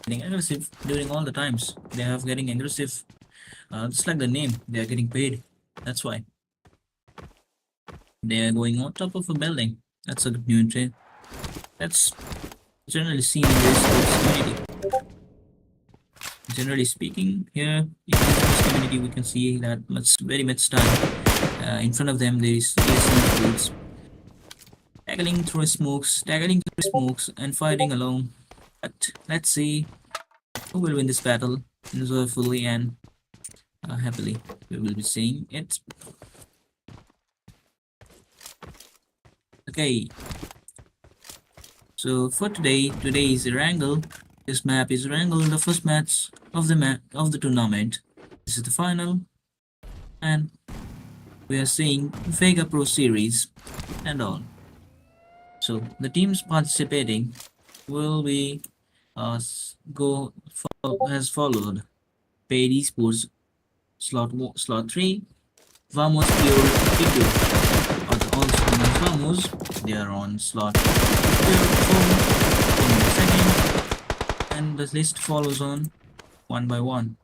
getting aggressive during all the times. They have getting aggressive. Just like the name, they are getting paid. That's why they are going on top of a building. That's a good new trend. That's generally seen in this sports community. Generally speaking, here in this sports community, we can see that very much style. In front of them, there is CSC boots, tackling through smokes, and fighting along. But let's see who will win this battle joyfully and happily. We will be seeing it. Okay, so for today is Wrangle. This map is Wrangle, the first match of the tournament. This is the final, and we are seeing Vae Pro Series and all. So the teams participating will be as followed: Paid Esports slot 3, Vamos Pure P2, also known as Vamos. They are on slot 4 in the second, and the list follows on one by one.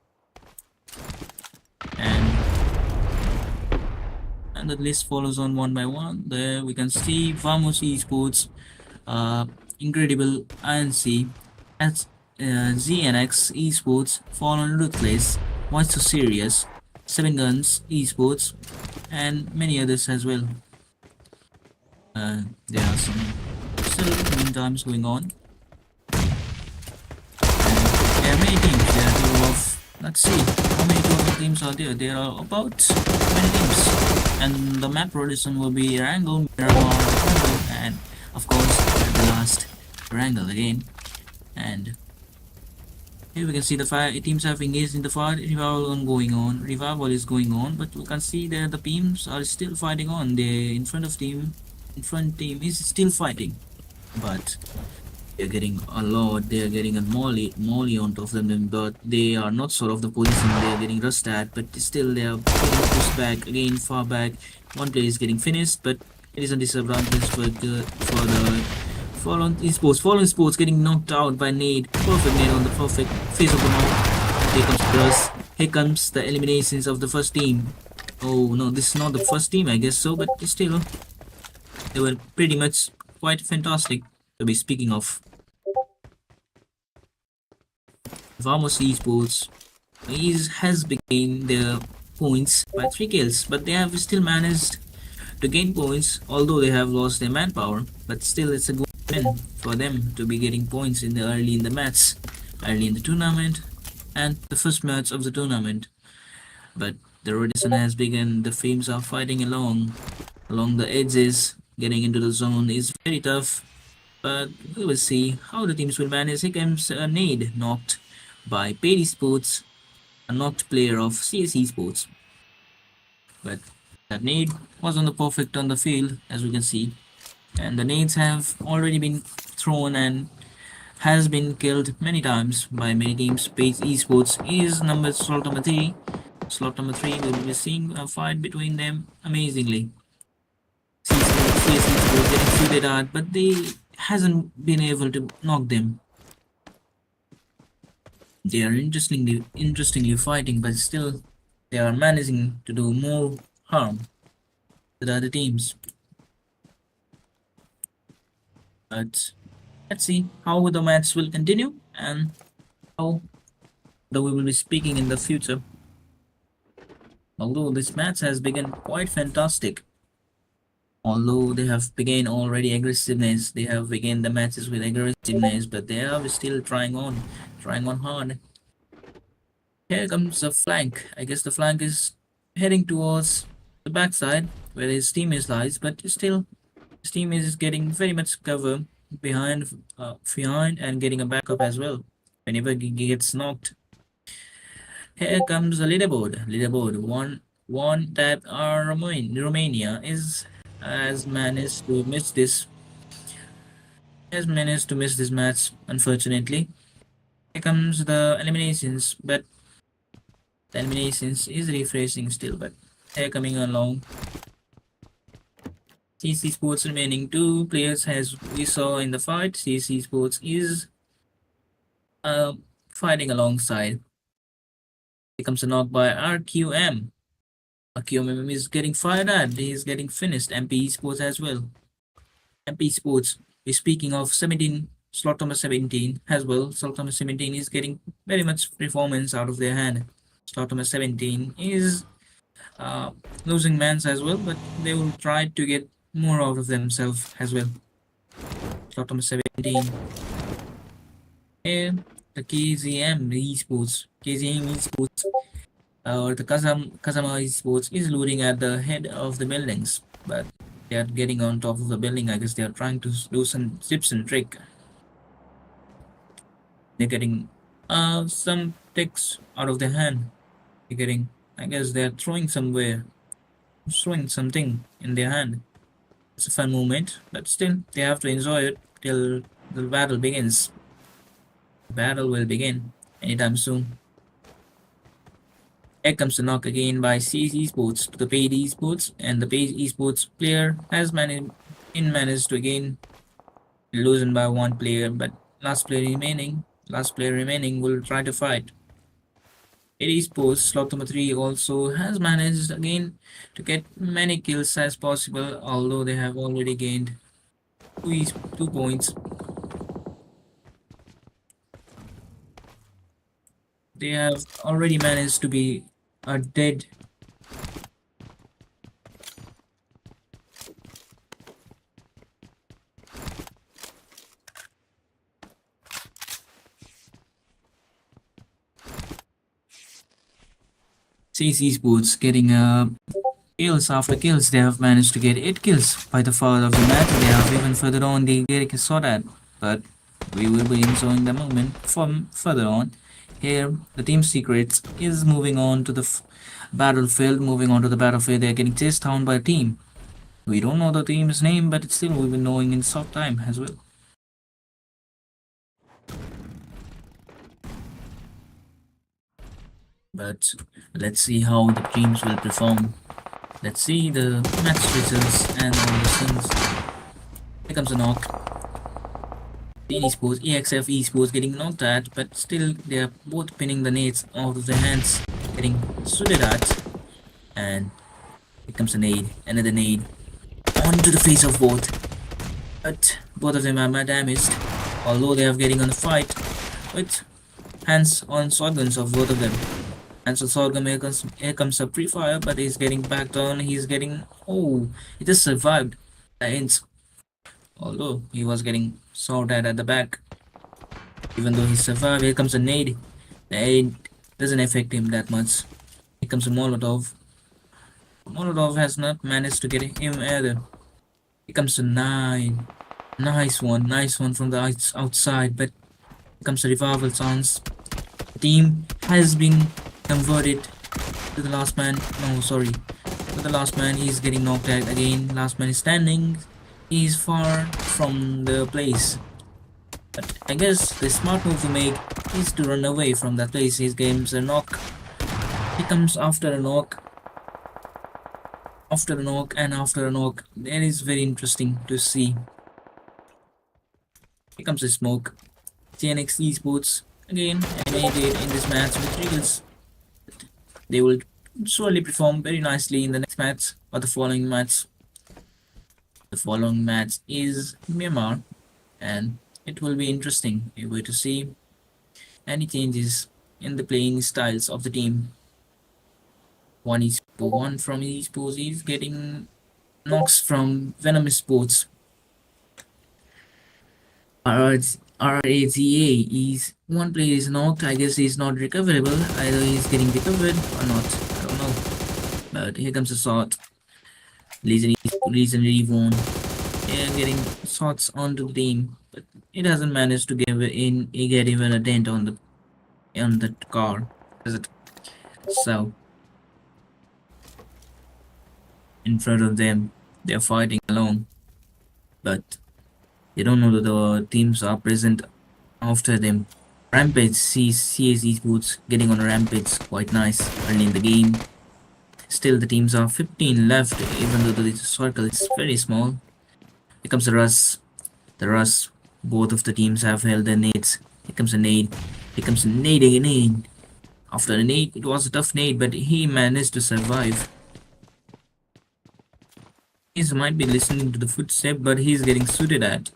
And the list follows on one by one. There we can see Vamos Esports, Incredible INC, as ZNX Esports, Fallen Ruthless, Vae Pro Series, 7 Guns Esports, and many others as well. There are some still mean going on. There are many teams. There are total of, let's see, how many total teams are there? There are about many teams. And the map rotation will be Wrangle, Miramar, and of course the last Wrangle again. And here we can see the teams have engaged in the fight. Revival is going on, but we can see that the teams are still fighting on. The in front team is still fighting, but they're getting a lot. They are getting a molly on top of them, but they are not sort of the position. They are getting rushed at, but still they are getting pushed back again, far back. One player is getting finished, but it is a disadvantage for the Fallen Sports getting knocked out by Nade. Perfect nade on the perfect face of the mouth. Here comes Bruce. Here comes the eliminations of the first team. Oh no, this is not the first team, I guess so, but still, they were pretty much quite fantastic to be speaking of. Vamos Esports has gained their points by 3 kills, but they have still managed to gain points, although they have lost their manpower. But still, it's a good win for them to be getting points early in the tournament, and the first match of the tournament. But the rotation has begun. The Flames are fighting along the edges. Getting into the zone is very tough, but we will see how the teams will manage. Here comes a nade knocked by Paid Esports, a knocked player of CS Esports. But that nade was on the field, as we can see, and the nades have already been thrown and has been killed many times by many teams. Paid Esports is slot number 3. Slot number 3, we will be seeing a fight between them amazingly. CS Esports getting shooted at, but they hasn't been able to knock them. They are interestingly fighting, but still they are managing to do more harm to the other teams. But let's see how the match will continue and how we will be speaking in the future. Although this match has begun quite fantastic. Although they have begun already aggressiveness, they have begun the matches with aggressiveness, but they are still trying on hard. Here comes the flank. I guess the flank is heading towards the backside where his teammate lies, but still his teammate is getting very much cover behind and getting a backup as well whenever he gets knocked. Here comes the leaderboard. One that Romania has managed to miss this match, unfortunately. Here comes the eliminations, but the eliminations is refreshing still, but they're coming along. CC Sports remaining 2 players, as we saw in the fight. CC Sports is fighting alongside. Here comes a knock by RQM. RQM is getting fired at. He's getting finished. MP Sports as well. MP Sports is speaking of 17, slot number 17 as well. Slot number 17 is getting very much performance out of their hand. Slot number 17 is uh, losing mans as well, but they will try to get more out of themselves as well. Slot number 17. And the KZM esports, KZM esports, or the Kazama esports is looting at the head of the buildings, but they are getting on top of the building. I guess they are trying to do some tips and trick. They're getting some tricks out of their hand. They're getting, I guess they're throwing something in their hand. It's a fun moment, but still they have to enjoy it till the battle begins. The battle will begin anytime soon. Here comes the knock again by CS Esports to the paid esports, and the paid esports player has managed to again losing by one player, but last player remaining will try to fight. Paid esports slot number 3 also has managed again to get many kills as possible, although they have already gained 2 points. They have already managed to be dead. CC Sports getting kills after kills. They have managed to get 8 kills by the fall of the match. They have even further on they get a shot at, but we will be enjoying the moment from further on. Here, the team secrets is moving on to the battlefield. Moving on to the battlefield, they are getting chased down by a team. We don't know the team's name, but still we'll be knowing in short time as well. But let's see how the teams will perform. Let's see the match results and all those things. Here comes a knock. Esports, EXF Esports getting knocked at, but still they are both pinning the nades out of their hands, getting shooted at. And here comes a nade, another nade, onto the face of both. But both of them are damaged, although they are getting on a fight with hands on shotguns of both of them. And so Sorghum, here comes a pre-fire, but he's getting backed on. He's getting, oh, he just survived the ends. Although he was getting shot at the back. Even though he survived, here comes a nade. The nade doesn't affect him that much. Here comes a Molotov. Molotov has not managed to get him either. Here comes a 9. Nice one from the outside, but here comes a revival chance. The team has been converted to the last man. No, sorry. To the last man, he's getting knocked out again. Last man is standing. He's far from the place. But I guess the smart move to make is to run away from that place. He gains a knock. He comes after a knock. After a knock and after a knock. That is very interesting to see. Here comes a smoke. TNX Esports again eliminated in this match with 3 kills. They will surely perform very nicely in the next match or the following match. The following match is Myanmar, and it will be interesting. We're going to see any changes in the playing styles of the team. One from esports is getting knocks from Venomous Sports. RAZA is one player is knocked. I guess he's not recoverable. Either he's getting recovered or not. I don't know. But here comes a shot. Legendary Vaughn. Yeah, getting shots onto the team, but it hasn't managed to get even a dent on the car, is it? So in front of them, they're fighting alone, but they don't know that the teams are present after them. Rampage sees CS Esports getting on a rampage, quite nice early in the game. Still, the teams are 15 left, even though the circle is very small. Here comes the rush. Both of the teams have held their nades. Here comes a nade. Here comes a nade again. After a nade, it was a tough nade, but he managed to survive. He might be listening to the footstep, but he's getting shooted at.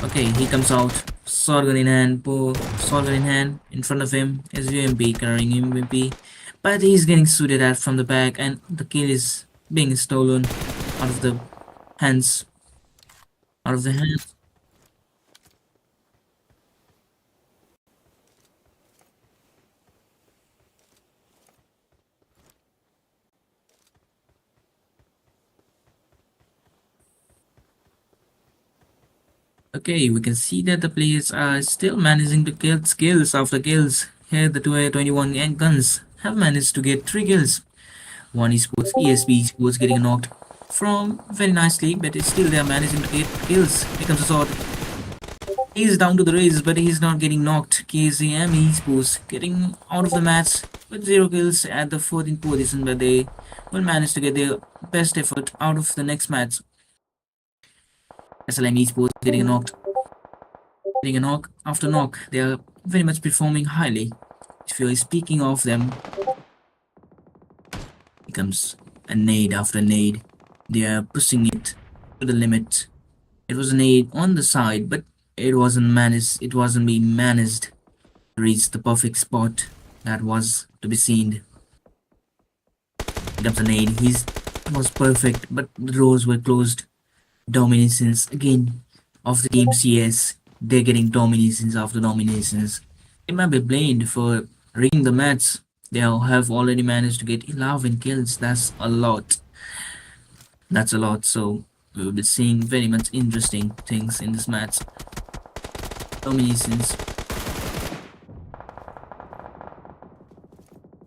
Okay, he comes out. Shotgun in hand, shotgun in hand. In front of him is UMP carrying UMP, but he's getting shooted at from the back, and the kill is being stolen out of the hands. Out of the hands. Okay, we can see that the players are still managing to kill kills after kills. Here, the 2A21 and guns have managed to get 3 kills. One esports, ESP esports getting knocked from very nicely, but it's still they are managing to get kills. Here comes a sword. He's down to the race, but he's not getting knocked. KCM esports getting out of the match with 0 kills at the 14th position, but they will manage to get their best effort out of the next match. SLM esports getting knocked. Getting a knock after knock. They are very much performing highly. If you're speaking of them, becomes a nade after nade. They are pushing it to the limit. It was a nade on the side, but it wasn't managed. It wasn't being managed to reach the perfect spot that was to be seen. Becomes a nade. It was perfect, but the doors were closed. Dominations again of the team CS. They're getting dominations after dominations. It might be blamed for rigging the match. They have already managed to get 11 kills. That's a lot. That's a lot. So we will be seeing very much interesting things in this match. Dominations.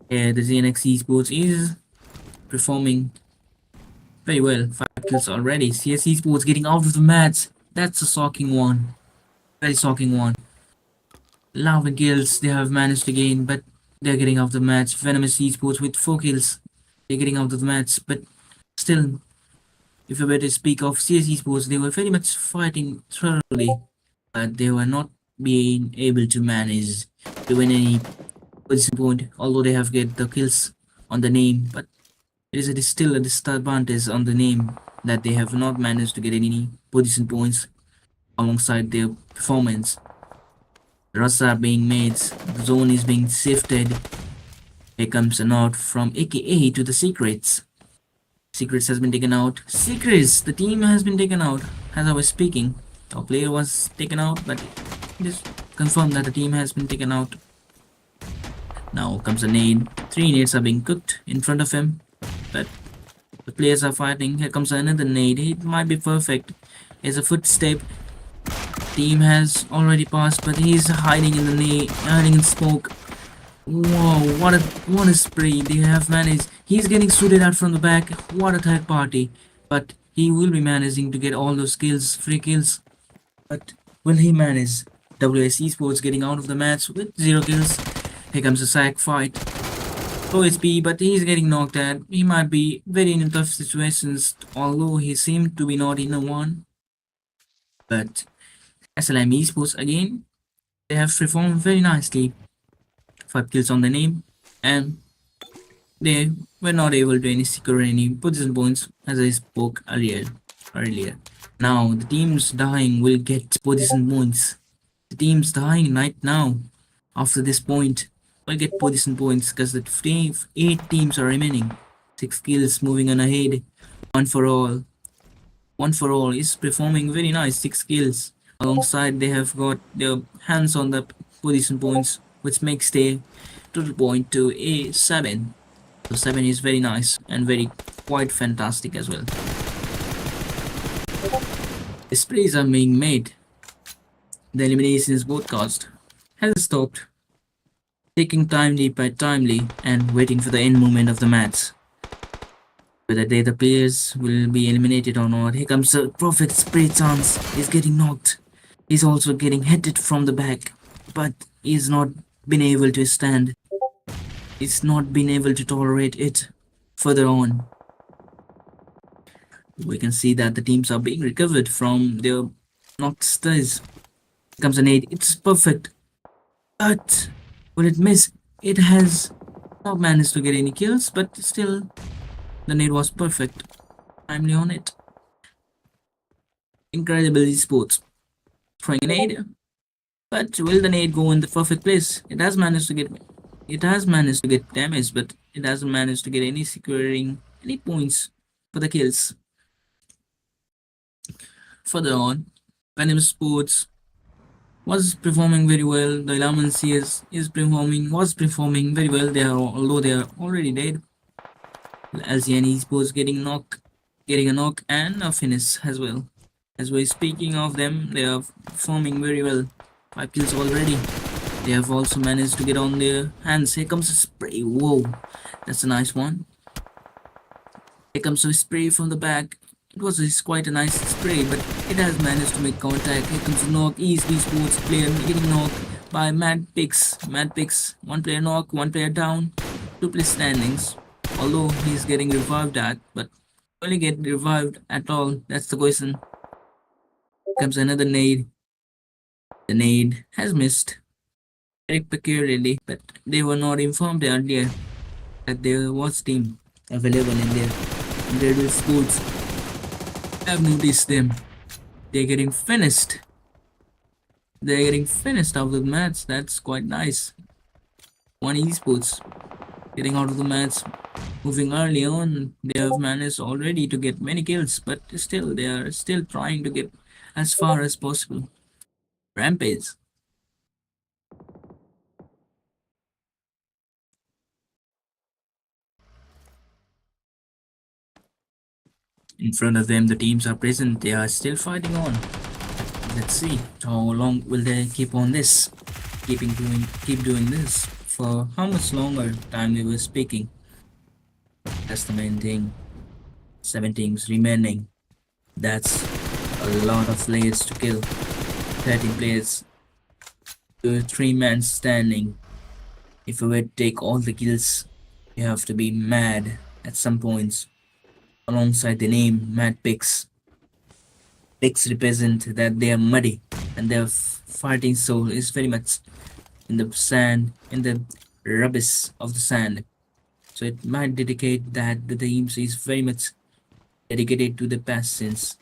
Yeah, the ZNX Esports is performing very well. 5 kills already. CS Esports getting out of the match. That's a shocking one. Very shocking one. 11 kills they have managed to gain, but they're getting out of the match. Venomous Esports with 4 kills. They're getting out of the match, but still, if you were to speak of CS Esports, they were very much fighting thoroughly, but they were not being able to manage to win any position point, although they have get the kills on the name, but it is still a disadvantage on the name that they have not managed to get any position points alongside their performance. Runs are being made, the zone is being shifted. Here comes a nod from AKA to the secrets. Secrets has been taken out. Secrets! The team has been taken out. As I was speaking, a player was taken out, but it is confirmed that the team has been taken out. Now comes a nade. 3 nades are being cooked in front of him, but the players are fighting. Here comes another nade. It might be perfect. Here's a footstep. Team has already passed, but he's hiding in the hiding in smoke. Whoa, what a spray they have managed. He's getting shooted at from the back. What a third party. But he will be managing to get all those kills, free kills. But will he manage? WS Esports getting out of the match with 0 kills. Here comes a sack fight. Low HP, but he's getting knocked at. He might be very in tough situations, although he seemed to be not in a one. But SLM Esports again, they have performed very nicely. 5 kills on the name, and they were not able to secure any position points as I spoke earlier. Now the teams dying will get position points. The teams dying right now after this point will get position points because the 8 teams are remaining. 6 kills moving on ahead. One for all. One for all is performing very nice. 6 kills. Alongside they have got their hands on the position points, which makes their total point to a 7. So 7 is very nice and very quite fantastic as well. Sprays are being made. The eliminations broadcast has stopped, taking timely by timely and waiting for the end moment of the match. Whether the players will be eliminated or not. Here comes a perfect spray chance. He's getting knocked. He's also getting hit from the back, but he's not been able to stand. He's not been able to tolerate it further on. We can see that the teams are being recovered from their knocked studs. Comes an 8. It's perfect. But will it miss? It has not managed to get any kills, but still, the nade was perfect. Timely on it. Incredible esports. Throwing a nade. But will the nade go in the perfect place? It has managed to get damage, but it hasn't managed to get any securing any points for the kills. Further on, Venom Sports was performing very well. The 11 CS is performing was performing very well. Although they are already dead. LCN Esports getting a knock and a finish as well. As we're speaking of them, they are performing very well. 5 kills already. They have also managed to get on their hands. Here comes a spray. Whoa, that's a nice one. Here comes a spray from the back. It's quite a nice spray, but it has managed to make contact. Here comes a knock. ESB Sports player getting knocked by Mad Pix. Mad Pix, one player knock, one player down, 2 player standings. Although he's getting revived at, but will he get revived at all? That's the question. Comes another nade. The nade has missed very peculiarly, but they were not informed earlier that there was team available in there. Incredible Sports have noticed them. They're getting finished. They're getting finished out of the match. That's quite nice. One esports getting out of the match, moving early on. They have managed already to get many kills, but still they are still trying to get as far as possible. Rampage. In front of them, the teams are present. They are still fighting on. Let's see how long will they keep on this, keep doing this for how much longer time we were speaking. That's the main thing. 7 teams remaining. That's a lot of players to kill. 13 players to a 3-man standing. If we were to take all the kills, you have to be mad at some points. Alongside the name Mad Pigs. Pigs represent that they are muddy and their fighting soul is very much in the sand, in the rubbish of the sand. So it might dedicate that the teams is very much dedicated to the past sins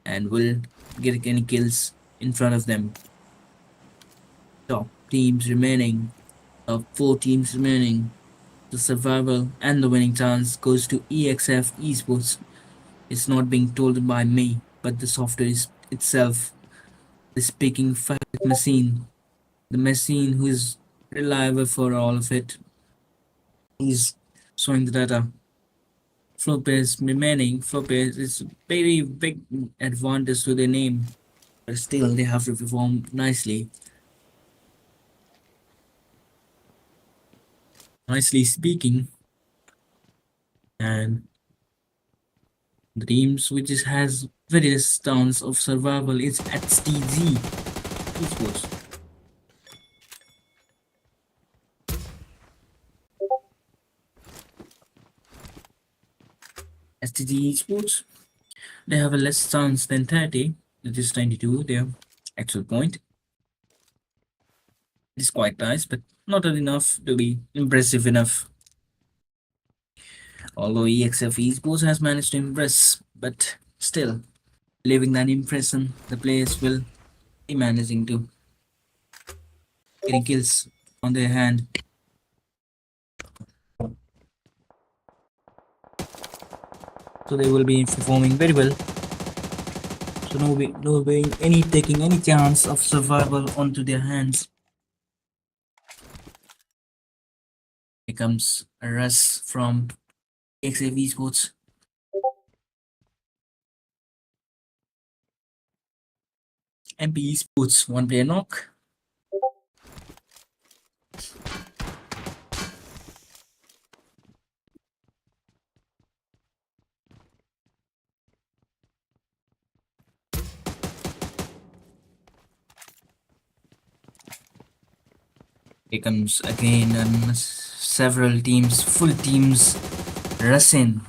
and will get any kills in front of them. Top teams remaining, top 4 teams remaining. The survival and the winning chance goes to EXF Esports. It's not being told by me, but the software is itself, the speaking fact machine, the machine who is reliable for all of it, is showing the data. Flow pairs remaining. Flow pairs is very big advantage to their name, but still they have to perform nicely. Nicely speaking, and the teams which has various towns of survival is HTG Esports. HTG Esports, they have a less chance than 30, it is 92 their actual point. It is quite nice, but not enough to be impressive enough. Although EXF Esports has managed to impress, but still, leaving that impression, the players will be managing to getting kills on their hand. So they will be performing very well. So no being any taking any chance of survival onto their hands. Here comes a rush from EXF Esports. MP Esports, 1 player knock. Here comes again several teams, full teams rushing.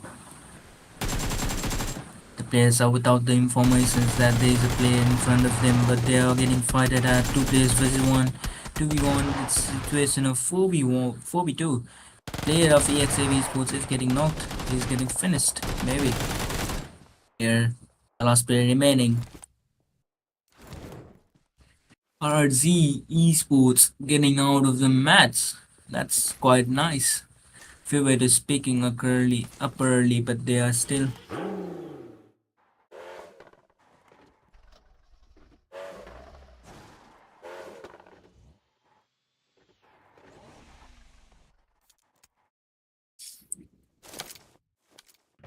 The players are without the informations that there is a player in front of them, but they are getting fighted at two players versus one, 2v1. It's a situation of 4v1, 4v2. Player of EXAV Esports is getting knocked. He's getting finished. Maybe. Here, the last player remaining. RZ Esports getting out of the match. That's quite nice. Favorite is speaking up early, but they are still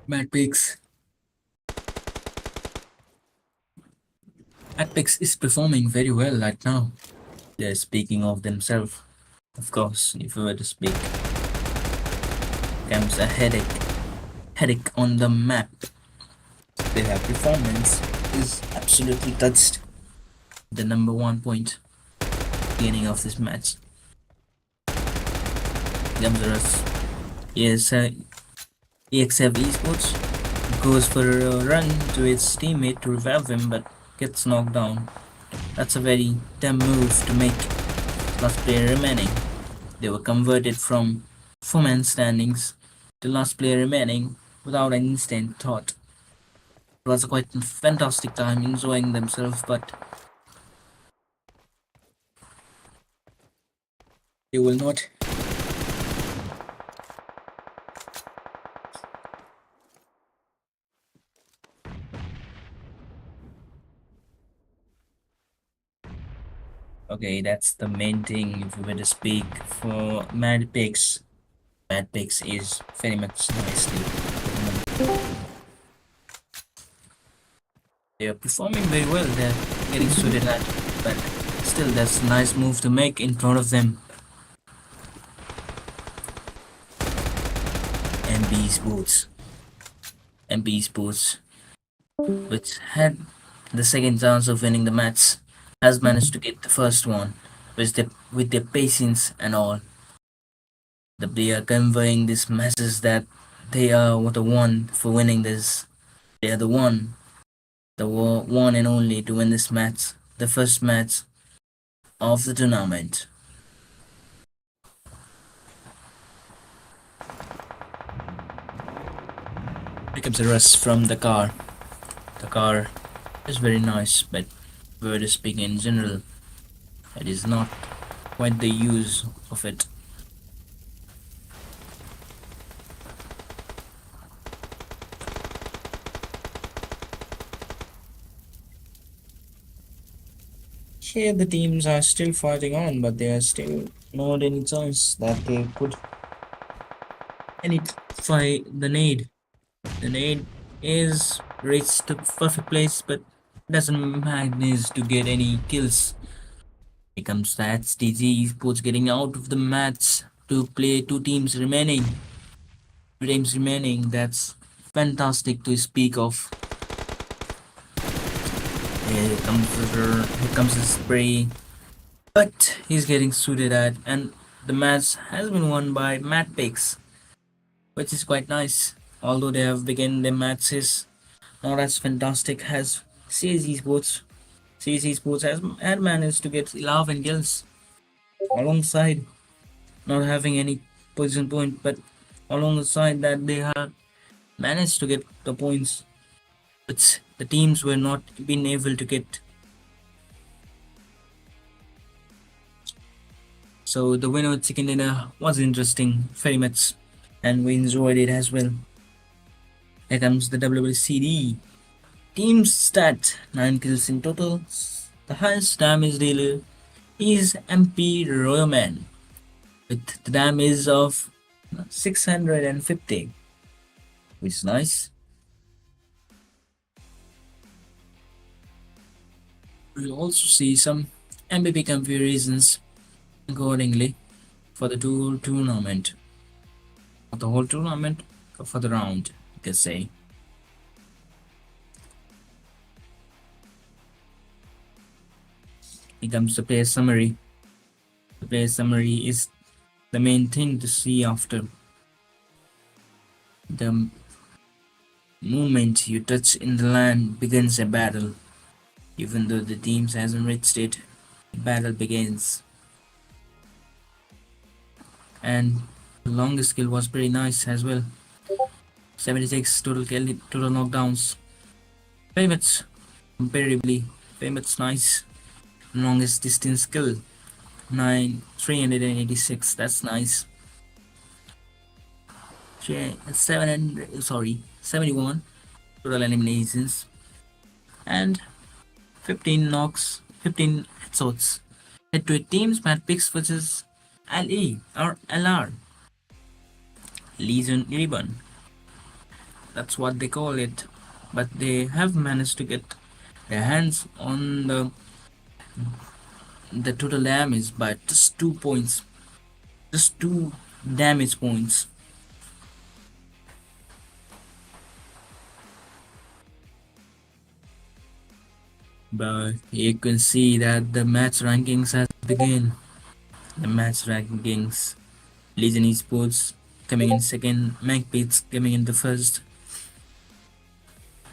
bad picks. Apex is performing very well right now. They're speaking of themselves. Of course, if we were to speak, comes a headache on the map. Their performance is absolutely touched. The number one point beginning of this match. Comes us. Yes, EXF Esports goes for a run to its teammate to revive him, but gets knocked down. That's a very dumb move to make. Last player remaining. They were converted from four-man standings to last player remaining without an instant thought. It was a quite fantastic time enjoying themselves, but they will not. Okay, that's the main thing if we were to speak for Mad Picks. Mad Picks is very much nicely. They are performing very well. They're getting suited at, but still, that's a nice move to make in front of them. MB Sports. MB Sports, which had the second chance of winning the match, has managed to get the first one with their patience and all. They are conveying this message that they are the one for winning this. They are the one, one and only to win this match, the first match of the tournament. Here comes a rush from the car. The car is very nice, but word speaking in general, it is not quite the use of it. Here the teams are still fighting on, but there are still not any chance that they could any fight the nade. The nade is reached the perfect place, but doesn't manage to get any kills. Here comes that TG Esports getting out of the match to play two teams remaining. Two teams remaining. That's fantastic to speak of. Here comes the spray, but he's getting suited at, and the match has been won by Matt Picks, which is quite nice. Although they have begun their matches not as fantastic as CSE Sports. CSE Sports has had managed to get 11 kills alongside not having any position point, but alongside that they have managed to get the points, which the teams were not been able to get. So the winner of chicken dinner was interesting, very much, and we enjoyed it as well. Here comes the WWCD. Team stat 9 kills in total. The highest damage dealer is MP Royman with the damage of 650, which is nice. We'll also see some MVP comparisons accordingly for the tournament. For the whole tournament, or for the round, you can say. Here comes the player summary. The player summary is the main thing to see after the Moment you touch in the land begins a battle. Even though the teams hasn't reached it, the battle begins. And the longest kill was pretty nice as well. 76 total knockdowns. Very much comparatively, very much nice. Longest distance kill 386. That's nice. 700. Sorry, 71 total eliminations and 15 knocks, 15 headshots. Head to teams match picks versus LE or LR. Legion 11. That's what they call it. But they have managed to get their hands on the total damage by just 2 points. Just 2 damage points. But you can see that the match rankings has begun. The match rankings. Legion Esports coming in second, Magpies coming in the first.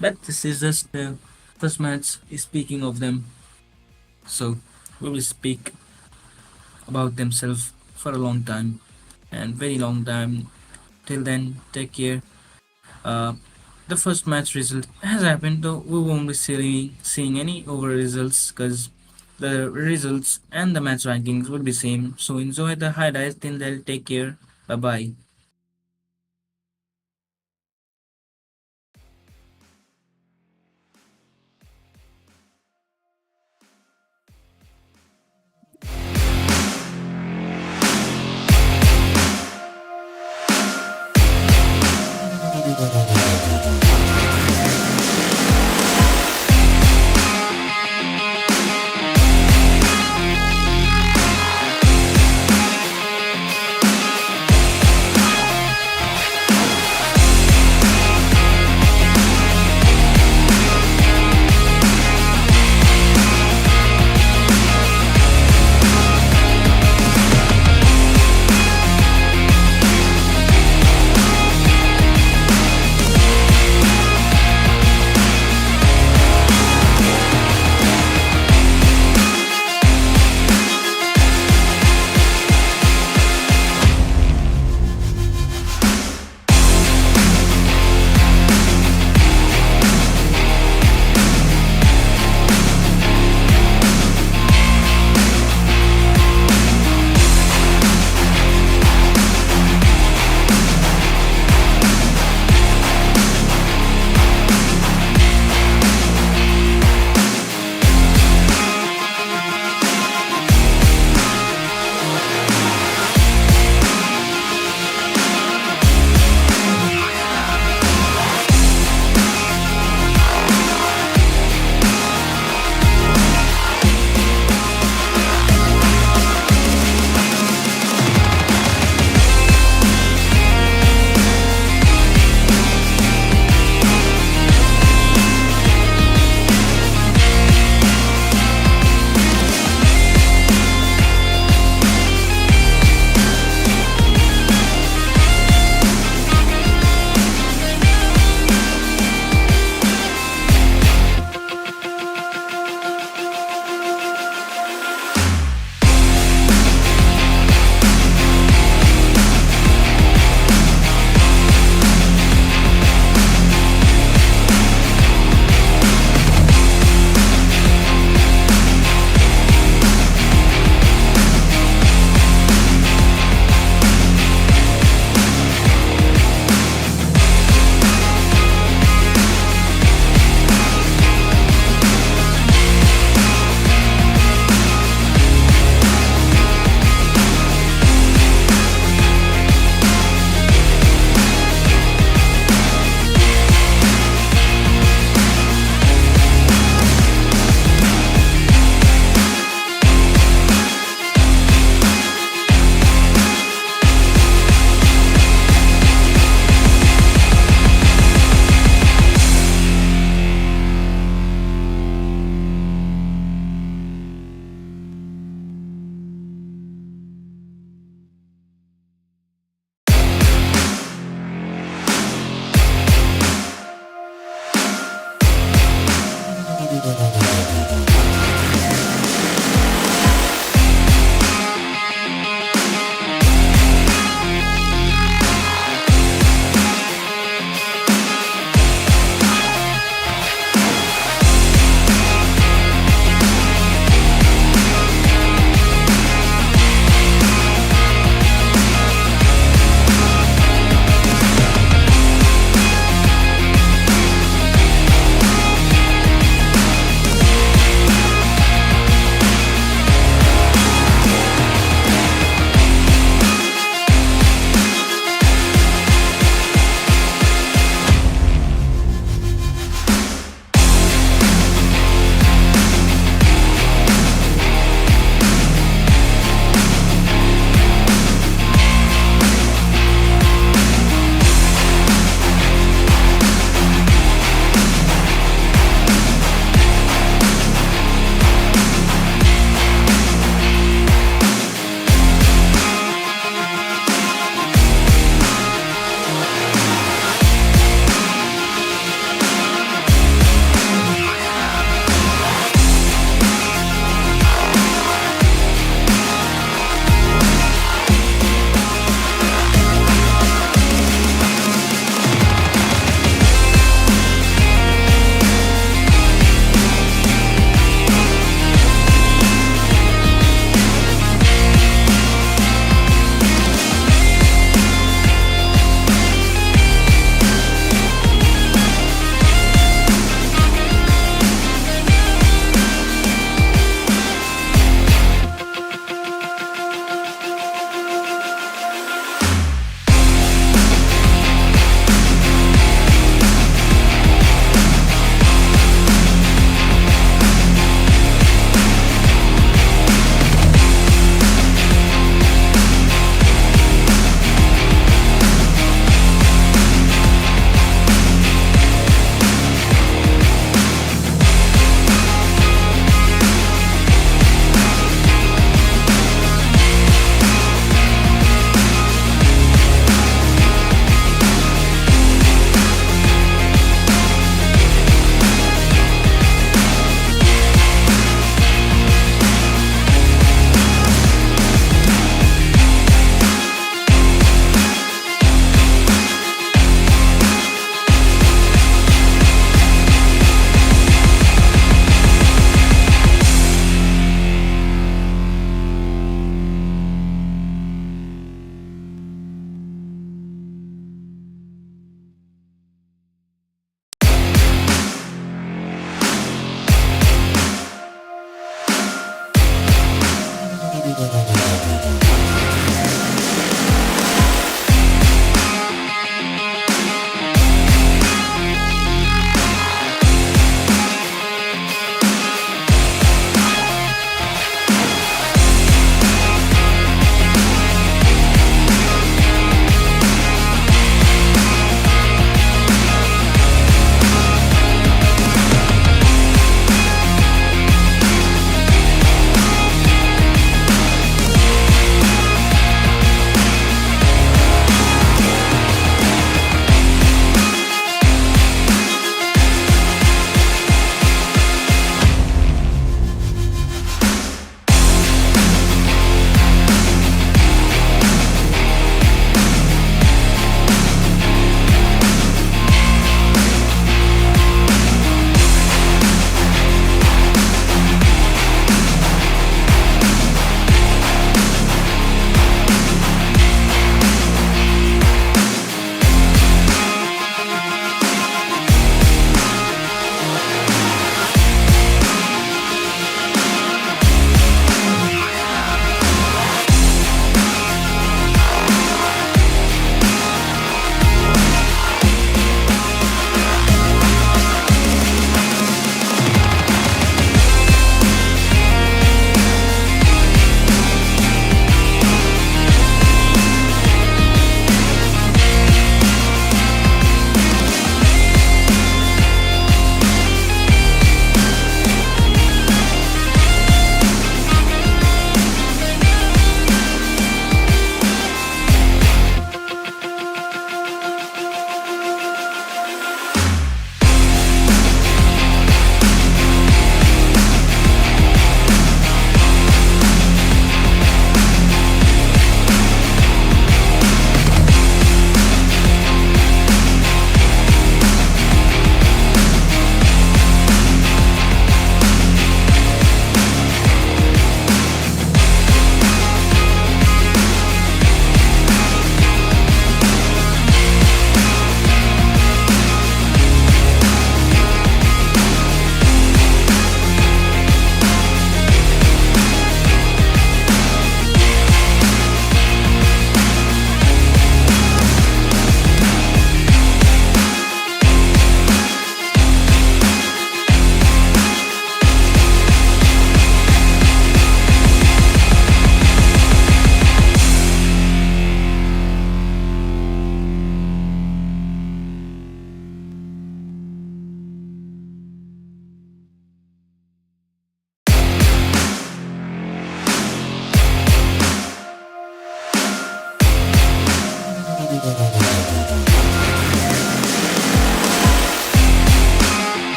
But this is just the first match. Speaking of them, so we will speak about themselves for a long time and very long time. Till then, take care. Uh, the first match result has happened, though we won't be seeing any over results because the results and the match rankings will be same. So enjoy the highlights. Till then, take care. Bye bye.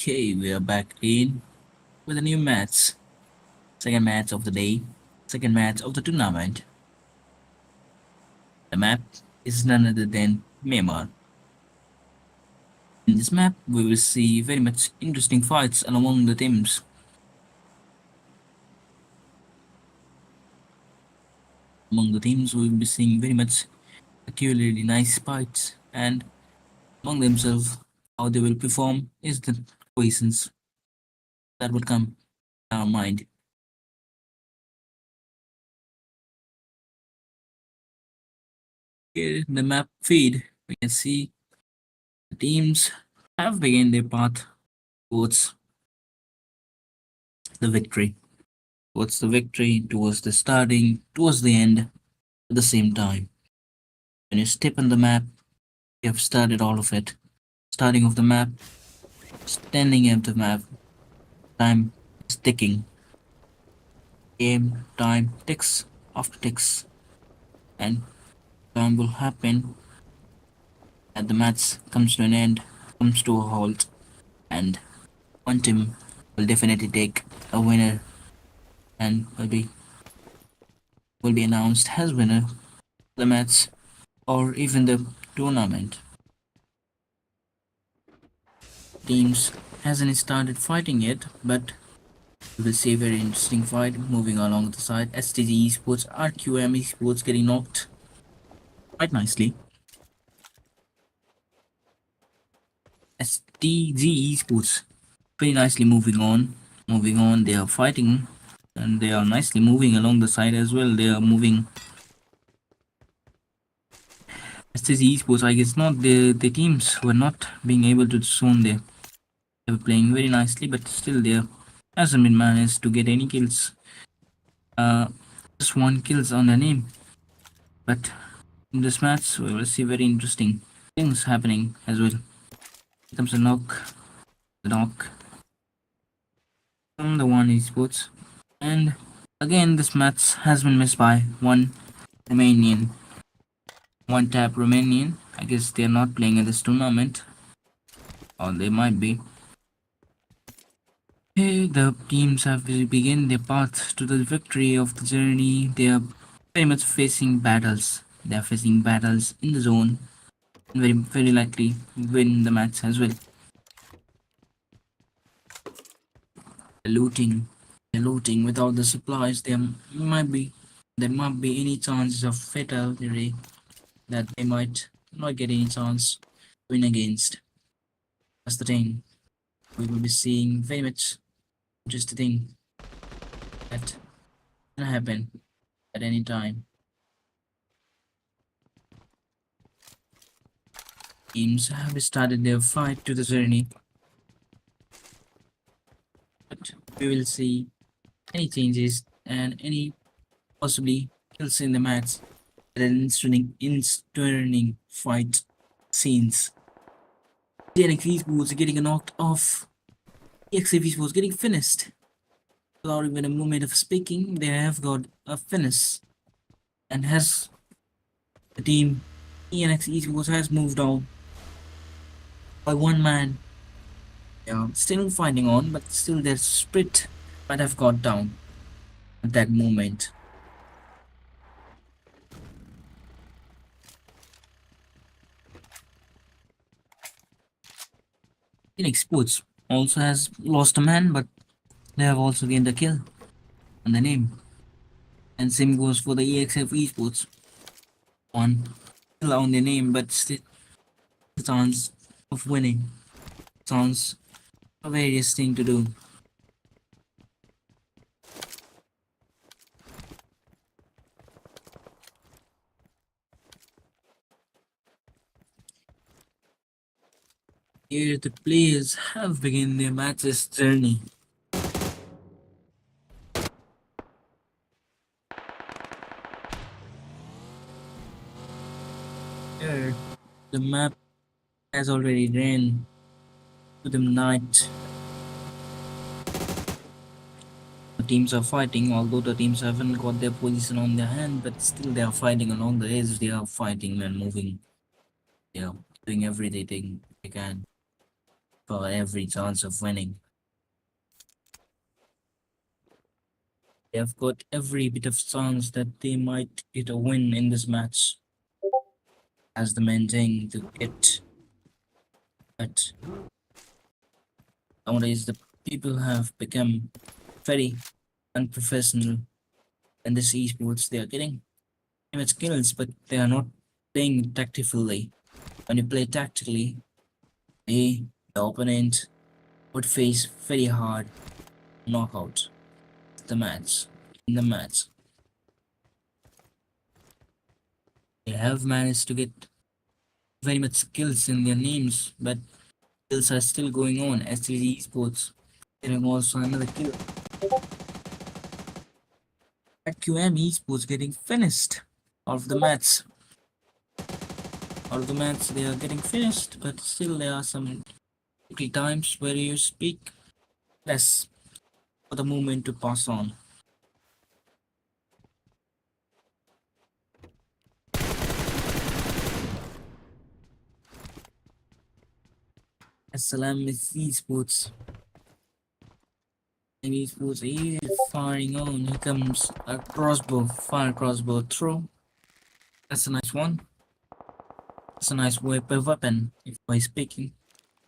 Okay, we are back in with a new match. Second match of the day. Second match of the tournament. The map is none other than Myanmar. In this map, we will see very much interesting fights among the teams. Among the teams, we will be seeing very much peculiarly nice fights, and among themselves, how they will perform is the questions that will come to our mind. Here in the map feed, we can see the teams have begun their path towards the victory. Towards the victory, towards the starting, towards the end at the same time. When you step on the map, you have started all of it. Starting of the map, standing at the map, time is ticking. Game time ticks after ticks, and time will happen that the match comes to an end, comes to a halt, and one team will definitely take a winner and will be announced as winner of the match or even the tournament. Teams hasn't started fighting yet, but we will see a very interesting fight moving along the side. STG Esports, RQM Esports getting knocked quite nicely. STG Esports very nicely moving on. Moving on, they are fighting and they are nicely moving along the side as well. They are moving. STG Esports, I guess not. The teams were not being able to zone there. They were playing very nicely, but still there hasn't been managed to get any kills. Uh, just one kills on the name. But in this match, we will see very interesting things happening as well. Here comes a knock, the knock from the one esports, and again this match has been missed by one Romanian, one tap Romanian. I guess they are not playing in this tournament, or they might be. Here the teams have begun their path to the victory of the journey. They are very much facing battles. They are facing battles in the zone, and very likely win the match as well. Looting, looting without the supplies, there might be any chances of fatality that they might not get any chance to win against. That's the thing. We will be seeing very much interesting thing that can happen at any time. Teams have started their fight to the journey, but we will see any changes and any possibly kills in the match at an instunning fight scenes. DNX Esports getting knocked off. EXF Esports getting finished. Without even a moment of speaking, they have got a finish. And has the team ENX Esports has moved on by one man. Yeah, still fighting on, but still their spirit might have got down at that moment. ENX Sports also has lost a man, but they have also gained a kill on the name. And same goes for the EXF Esports. One kill on the name, but still the chance of winning. Sounds a various thing to do. Here the players have begun their match's journey. Here the map has already ran to the night. The teams are fighting, although the teams haven't got their position on their hand, but still they are fighting along the edge. They are fighting and moving. They are doing everything they can. for every chance of winning. They have got every bit of chance that they might get a win in this match as the maintain to get. But nowadays, the people have become very unprofessional in this esports. They are getting much skills, but they are not playing tactically. When you play tactically, they, the opponent, would face very hard knockout the match. In the match, they have managed to get very much skills in their names, but kills are still going on. STG Esports getting also another kill. At QM Esports getting finished out of the match. Out of the match, they are getting finished, but still there are some tricky times where you speak less for the moment to pass on. SLM is Esports. And Esports is firing on. Here comes a crossbow, fire crossbow throw. That's a nice one. That's a nice weapon, if by speaking.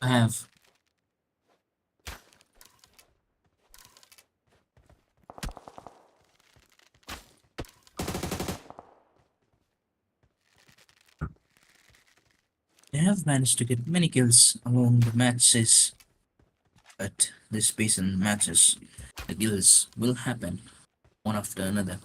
I have. They have managed to get many kills along the matches, but this season matches, the kills will happen one after another.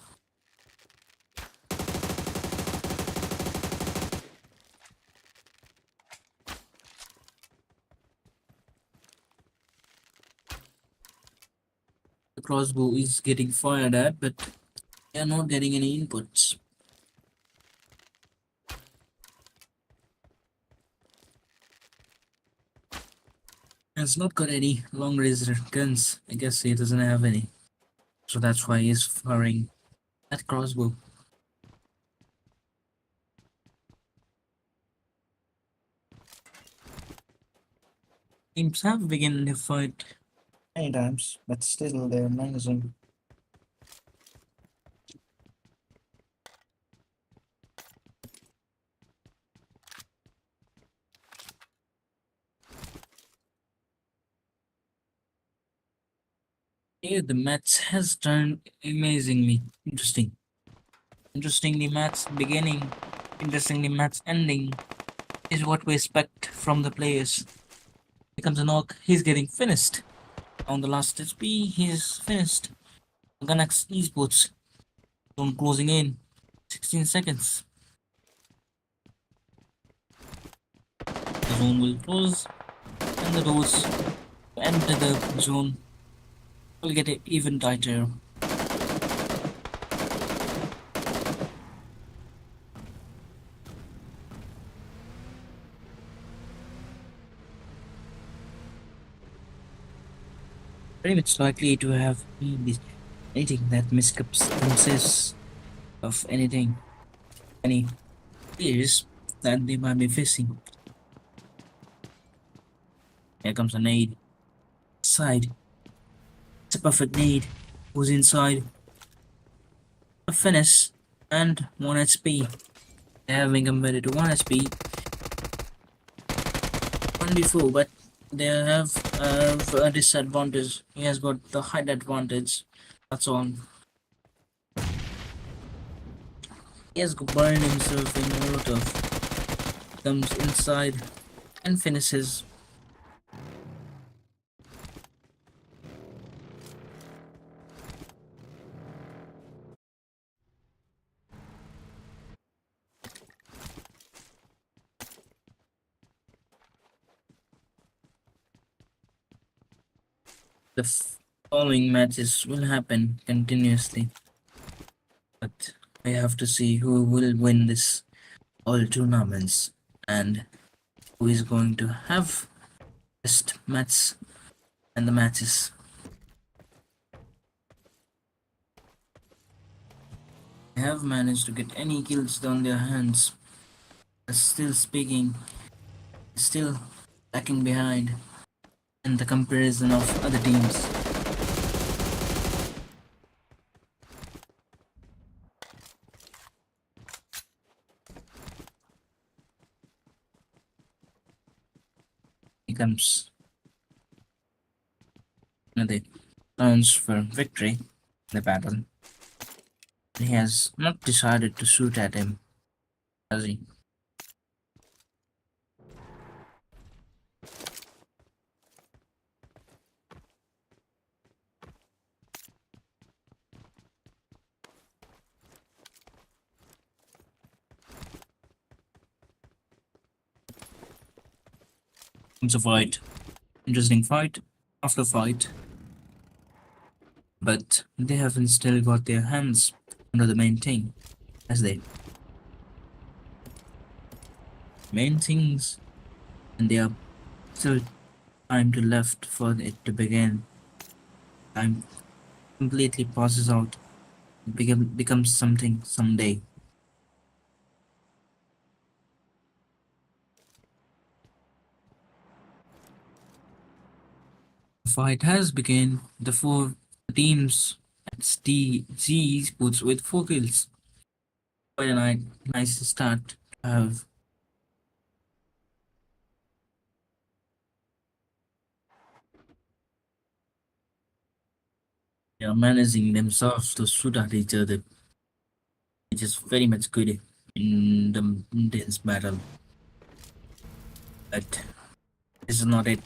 The crossbow is getting fired at, but they are not getting any inputs. It's not got any long range guns. I guess he doesn't have any. So that's why he's firing that crossbow. Teams have begun the fight many times, but still they're managing. Here the match has turned amazingly interesting. Interestingly match beginning, interestingly match ending is what we expect from the players. Here comes a knock, he's getting finished. On the last HP, he's finished. Ganax Esports, zone closing in, 16 seconds. The zone will close, and the doors to enter the zone will get even tighter. Very much likely to have been anything that consists of anything, any fears that they might be facing. Here comes a nade. Side. It's a perfect nade. Goes inside. A finish and 1 HP. They have been converted to 1 HP. 1 before, but they have a disadvantage. He has got the height advantage. That's all. He has burned himself in Molotov. Comes inside and finishes. The following matches will happen continuously, but I have to see who will win this all tournaments and who is going to have best match and the matches. They have managed to get any kills down their hands. Still speaking, still lacking behind. and the comparison of other teams becomes another rounds for victory in the battle. He has not decided to shoot at him, has he? It's a fight. Interesting fight after fight, but they haven't still got their hands under the main thing, as they main things, and they are still time to left for it to begin. Time completely passes out, becomes something someday. The fight has begun. The four teams at Z Sports with 4 kills. Quite a nice start to have. They are managing themselves to shoot at each other, which is very much good in the intense battle. But this is not it.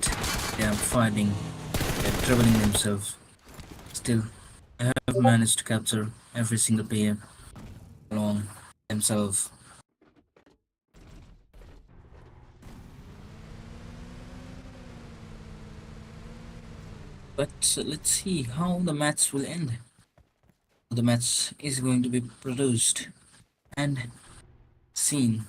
They are fighting, they are troubling themselves. Still, they have managed to capture every single player along themselves. But let's see how the match will end. The match is going to be produced and seen.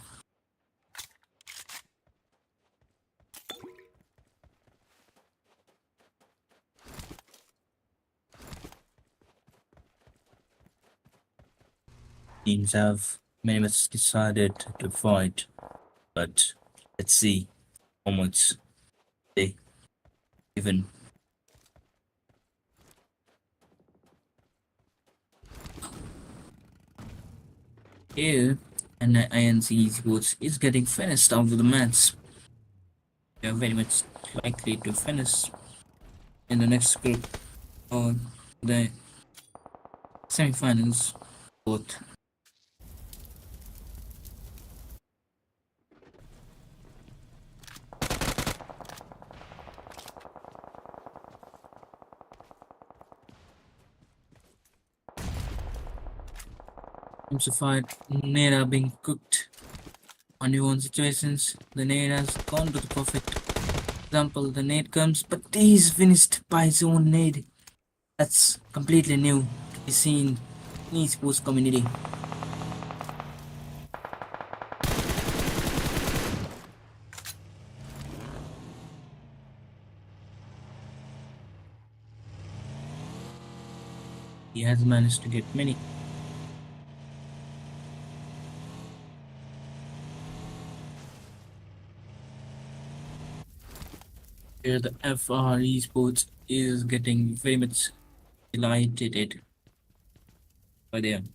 Teams have very much decided to fight, but let's see how much they even. Here, and INC Sports is getting finished after the match. They are very much likely to finish in the next group or the semifinals. Both teams of fight, Nera being cooked on your own situations. The nade has gone to the perfect example. The nade comes, but he's finished by his own nade. That's completely new to be seen in esports community. He has managed to get many. Here the FR esports is getting very much delighted by them.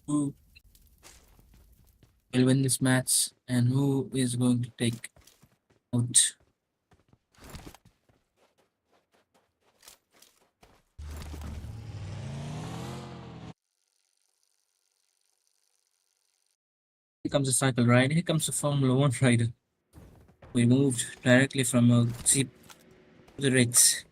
Who will win this match and who is going to take out? Here comes a cycle ride. Here comes a Formula One rider. We moved directly from a jeep to the Rex.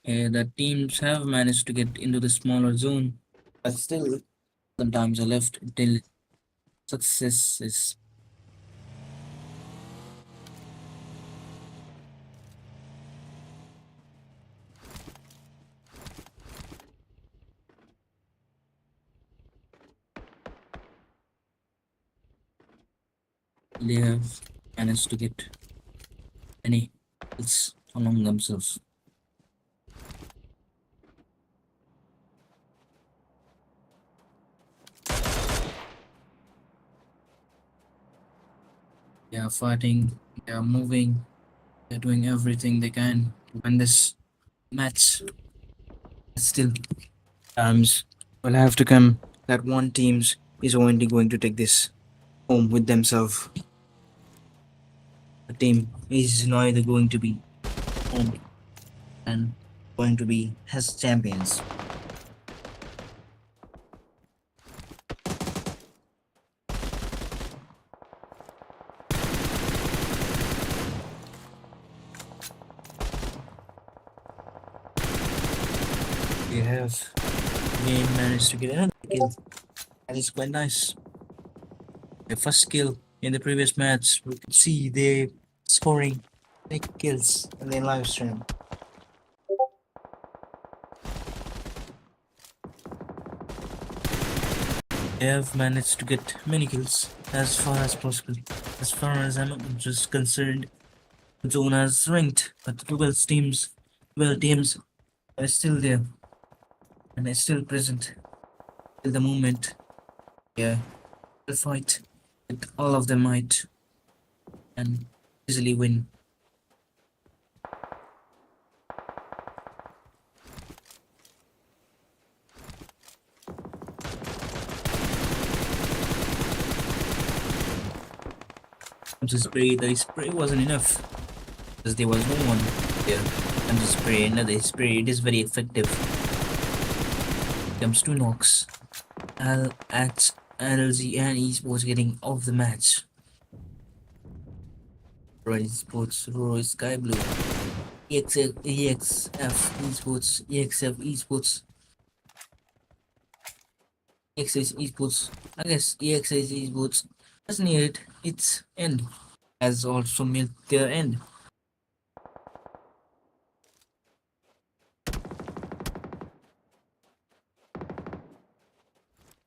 The teams have managed to get into the smaller zone, but still, sometimes are left until success is. They have managed to get any kills among themselves. They are fighting, they are moving, they're doing everything they can to win this match. Still, times will have to come that one teams is only going to take this home with themselves. The team is neither going to be home and going to be as champions. We have again managed to get another kill. That is quite nice. The first kill in the previous match, we could see they scoring 8 kills in their live stream. They have managed to get many kills as far as possible. As far as I'm just concerned, zone has ranked, but the 12 teams are still there and are still present till the moment. Yeah, the fight with all of them might and easily win. The spray wasn't enough because there was no one there. And the spray, another spray, it is very effective. Comes two knocks. At LZ and esports getting off the match. Red Esports, Roy Sky Blue, EXF Esports, EXF Esports, EXS Esports. I guess EXS Esports has neared its end, has also met their end.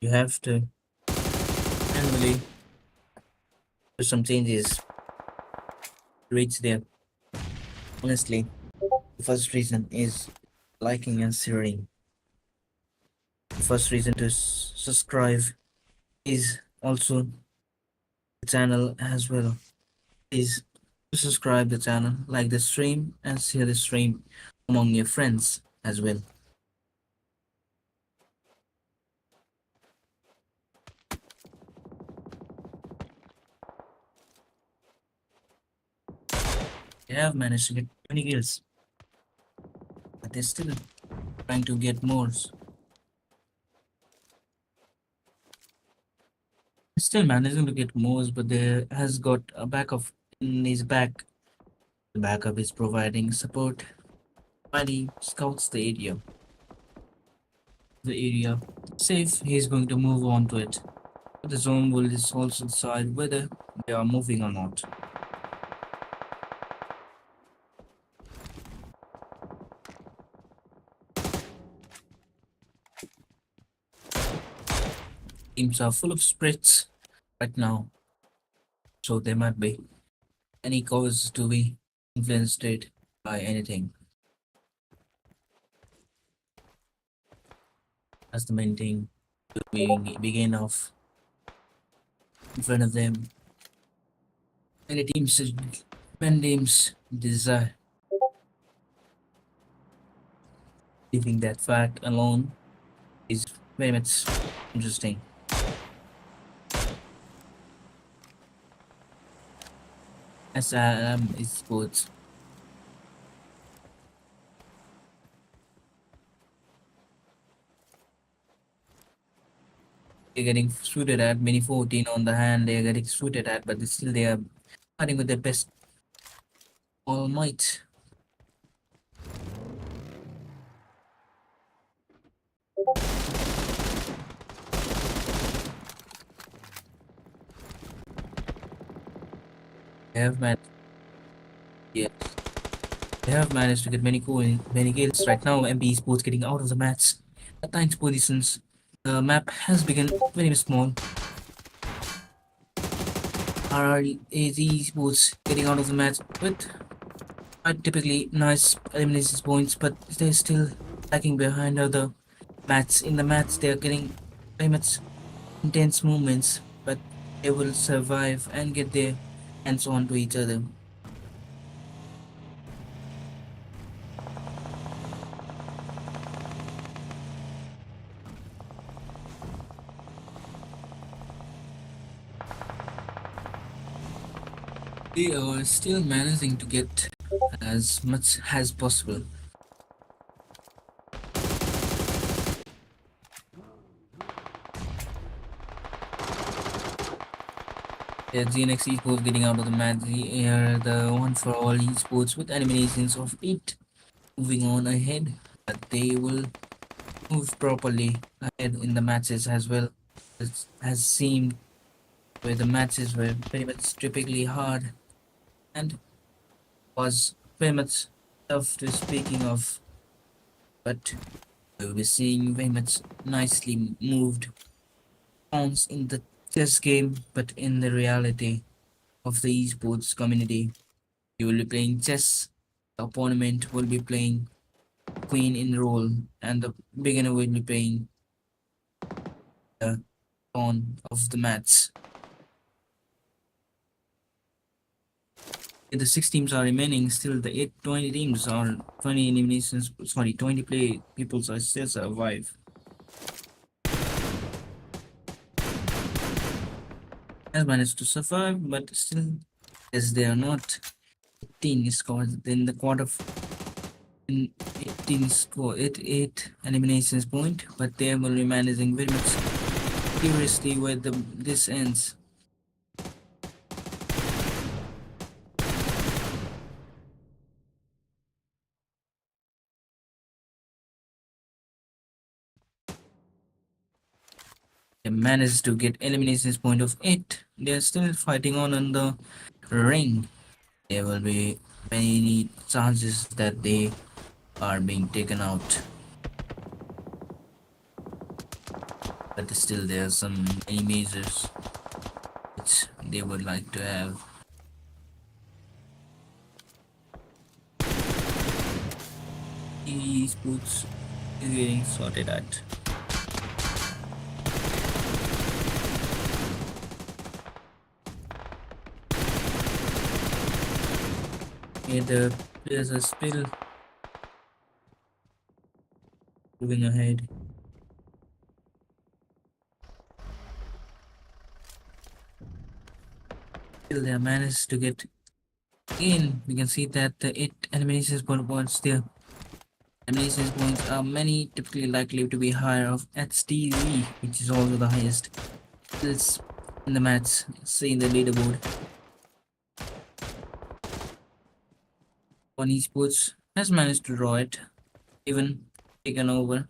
You have to manually do some changes to reach there. Honestly, the first reason is liking and sharing. The first reason to subscribe is also the channel as well. Is to subscribe the channel, like the stream, and share the stream among your friends as well. They have managed to get 20 kills, but they're still trying to get more. Still managing to get more, but there has got a backup in his back. The backup is providing support while he scouts the area. The area safe, he's going to move on to it. But the zone will also decide whether they are moving or not. Teams are full of spreads right now, so there might be any cause to be influenced by anything. As the main thing to begin off in front of them. Many teams desire leaving that fact alone is very much interesting. As esports. They're getting shooted at, mini 14 on the hand, they're getting shooted at, but still they are fighting with their best all might. They have managed, yeah, they have managed to get many kills. Right now, MB Sports getting out of the match at 9th positions. The map has become very small. RRAZ Sports getting out of the match with typically nice elimination points, but they're still lagging behind other match. In the match, they're getting very much intense moments, but they will survive and get there hands on to each other. They are still managing to get as much as possible. Yeah, GNX esports getting out of the match. They are the one for all esports with eliminations of 8 moving on ahead. But they will move properly ahead in the matches as well. It has seemed where the matches were very much typically hard and was very much tough to speaking of, but we'll be seeing very much nicely moved pawns in the chess game, but in the reality of the esports community. You will be playing chess, the opponent will be playing queen in role, and the beginner will be playing the pawn of the match. The 6 teams are remaining, still the 20 teams are 20 eliminations, sorry, 20 play people are still survive. Has managed to survive, but still, as they are not 18 scores, then the quarter in 18 score 8 eliminations point, but they will be managing very much curiously where this ends. They managed to get eliminations point of 8. They are still fighting on the ring. There will be many chances that they are being taken out, but still there are some many measures which they would like to have. Esports is getting sorted out. Yeah, the players are still moving ahead. Still, they have managed to get in. We can see that the 8 eliminations points there. Eliminations points are many typically likely to be higher of HTV, which is also the highest kills in the match. See in the leaderboard. One esports has managed to draw it, even taken over.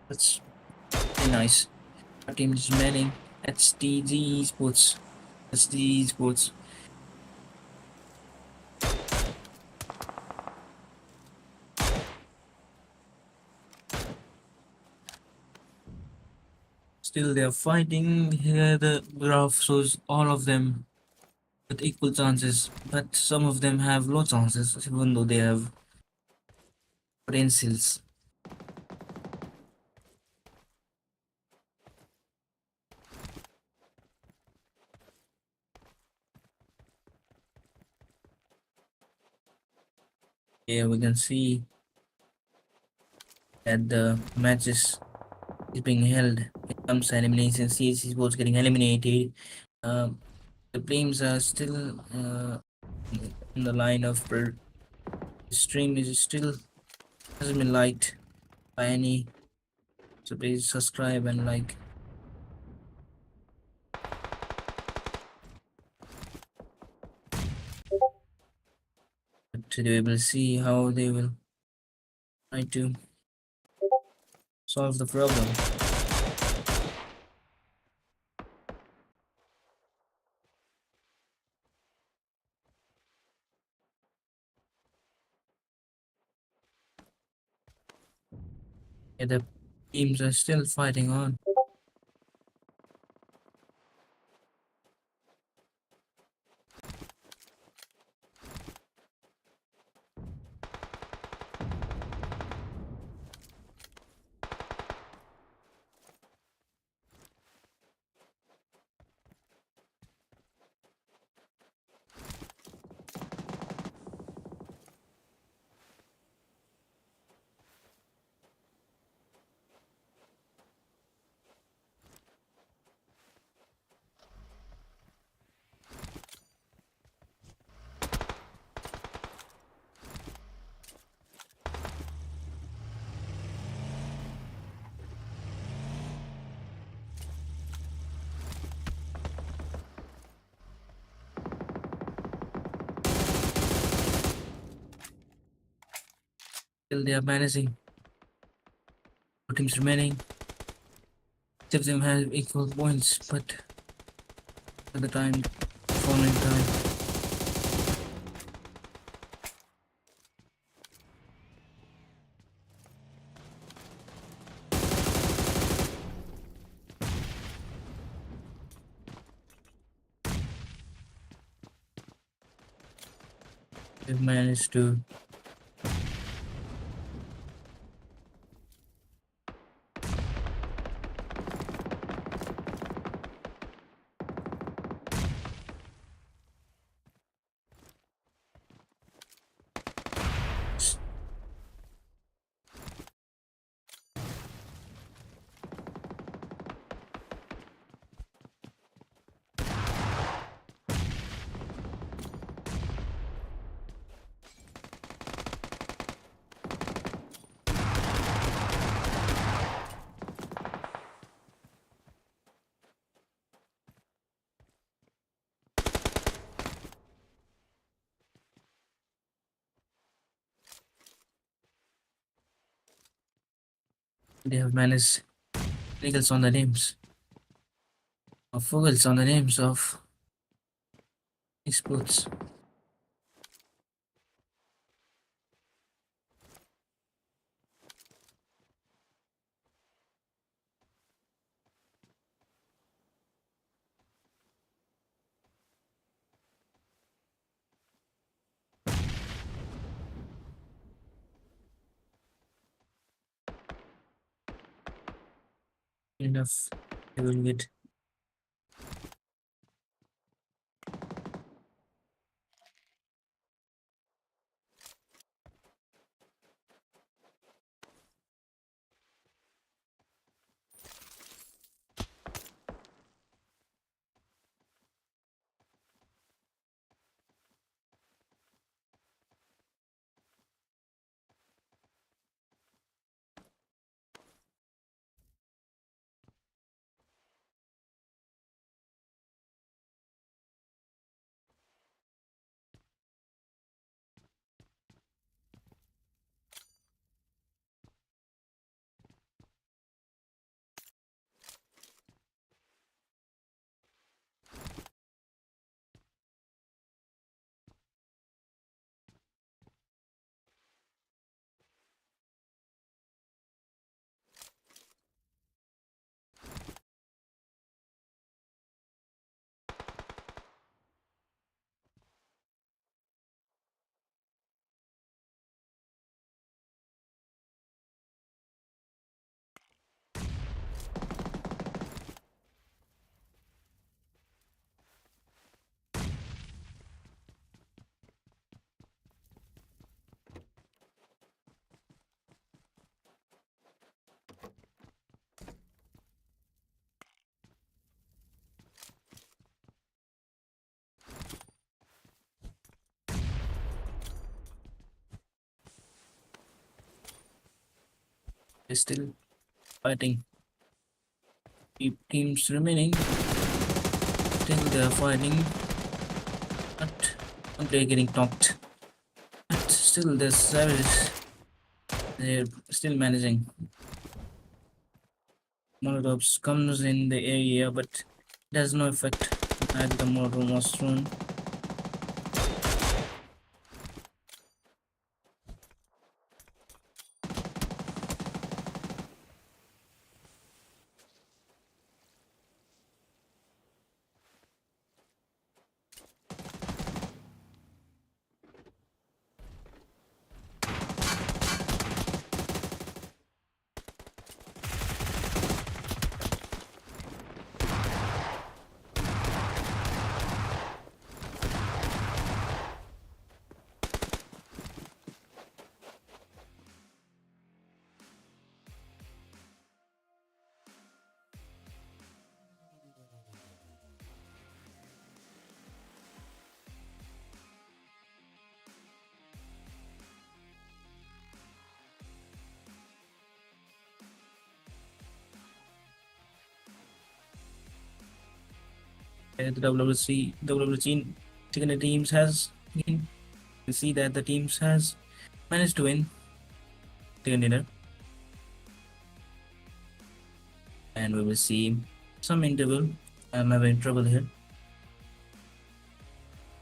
That's very nice. Our team is remaining. HTG Esports. HTG Esports. Still, they're fighting. Here, the graph shows all of them with equal chances, but some of them have low chances, even though they have potentials. Here, we can see that the matches is being held. It comes to elimination. CSC Sports getting eliminated. The flames are still in the line of stream is still hasn't been liked by any, so please subscribe and like. But today we will see how they will try to solve the problem. Yeah, the teams are still fighting on. Still, they are managing. Two teams remaining. Each of them have equal points, but at the time, following time, they've managed to they have managed nickels on the names or Vogels on the names of esports. Enough, they will get still fighting. Teams remaining, still they are fighting, but one player getting knocked. But still, the Savages, they're still managing. Molotovs comes in the area, but it has no effect. Either the Molotov was thrown. The WWC second teams has, you can see that the teams has managed to win second dinner, and we will see some interval. I'm having trouble here.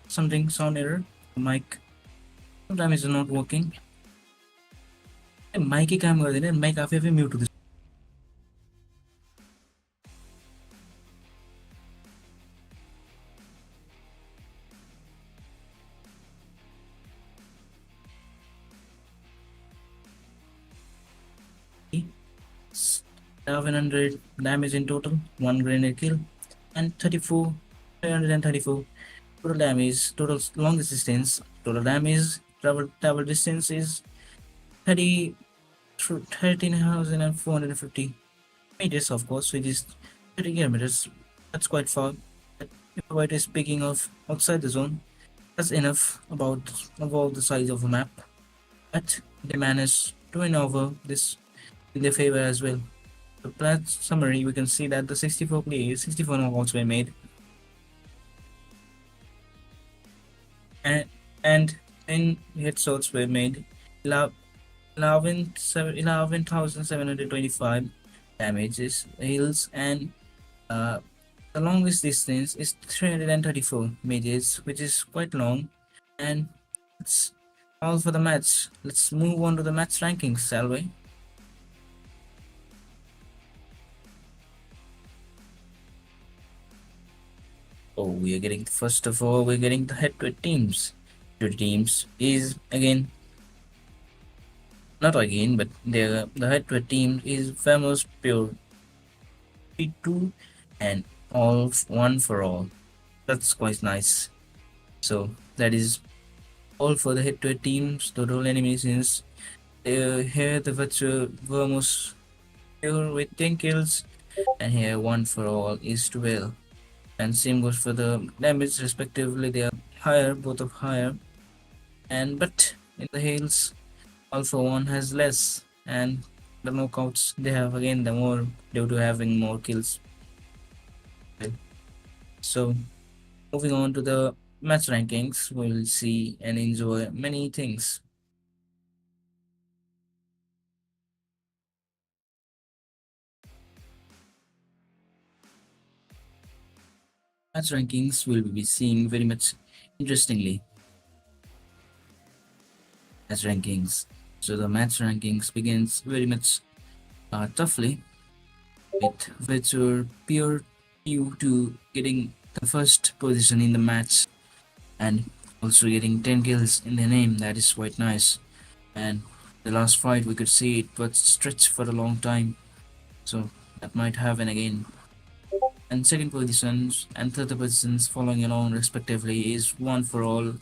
Something sound error. The mic sometimes is not working. Mike ही काम कर दे रहे हैं mic काफी mute हो गई 700 damage in total, 1 grenade kill, and 334 total damage. Total longest distance, total damage, travel distance is 30 13,450 meters, of course, which is 30 kilometers. That's quite far. But if I is speaking of outside the zone, that's enough about the size of a map. But they managed to win over this in their favor as well. The plot summary, we can see that the 64 players, 64 knockouts were made, and and 10 headshots were made. 11,725 damages, heals, and uh, the longest distance is 334 meters, which is quite long. And it's all for the match. Let's move on to the match rankings, shall we? Oh, we are getting, first of all, we're getting the head-to-head teams. The teams is again, not again, but the head-to-head team is famous pure P2 and all one for all. That's quite nice. So that is all for the head-to-head teams. Total eliminations. Here the virtual Vermos pure with 10 kills, and here one for all is 12. And same goes for the damage respectively. They are higher, both of higher, and but in the heals, all for one has less, and the knockouts they have again the more due to having more kills. So moving on to the match rankings, we'll see and enjoy many things. Match rankings will be seeing very much interestingly. Match rankings. So the match rankings begins very much toughly with Victor pure Q2 getting the first position in the match and also getting 10 kills in the name. That is quite nice. And the last fight we could see it was stretched for a long time, so that might happen again. And second positions and third positions following along respectively is one for all,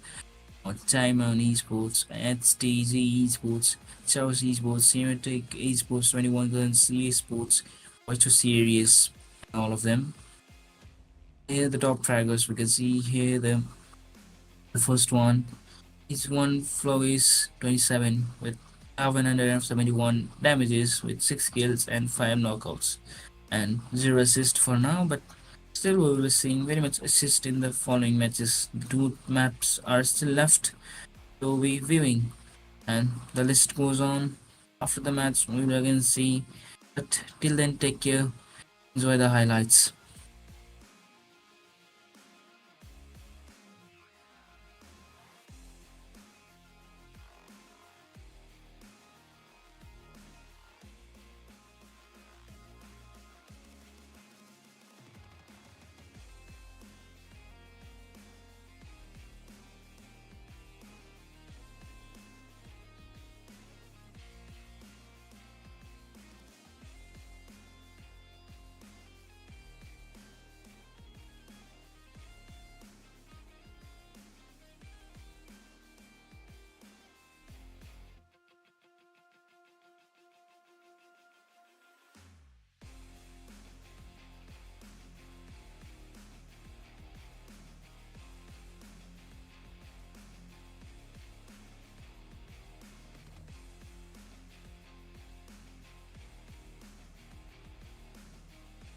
or Time on Esports, HTZ Esports, Charles Esports, Cinematic Esports, 21 Guns Esports, Vae Pro Series, all of them. Here the top fraggers we can see here the first one is one Flowis 27 with 771 damages with 6 kills and 5 knockouts and 0 assist for now, but still we will be seeing very much assist in the following matches. The two maps are still left to be viewing, and the list goes on after the match. We will again see, but till then take care, enjoy the highlights.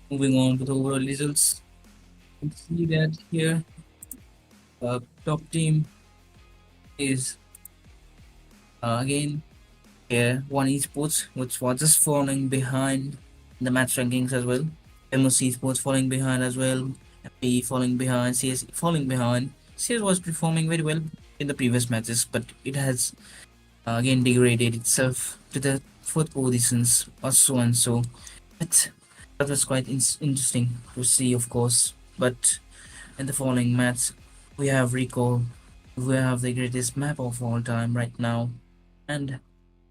Moving on to the overall results, you can see that here top team is again Yeah, one esports which was just falling behind the match rankings as well. MOC Esports falling behind as well. FP falling behind. CS falling behind. CS was performing very well in the previous matches, but it has again degraded itself to the fourth positions or so and so. But that was quite interesting to see, of course. But in the following match, we have Recall. We have the greatest map of all time right now, and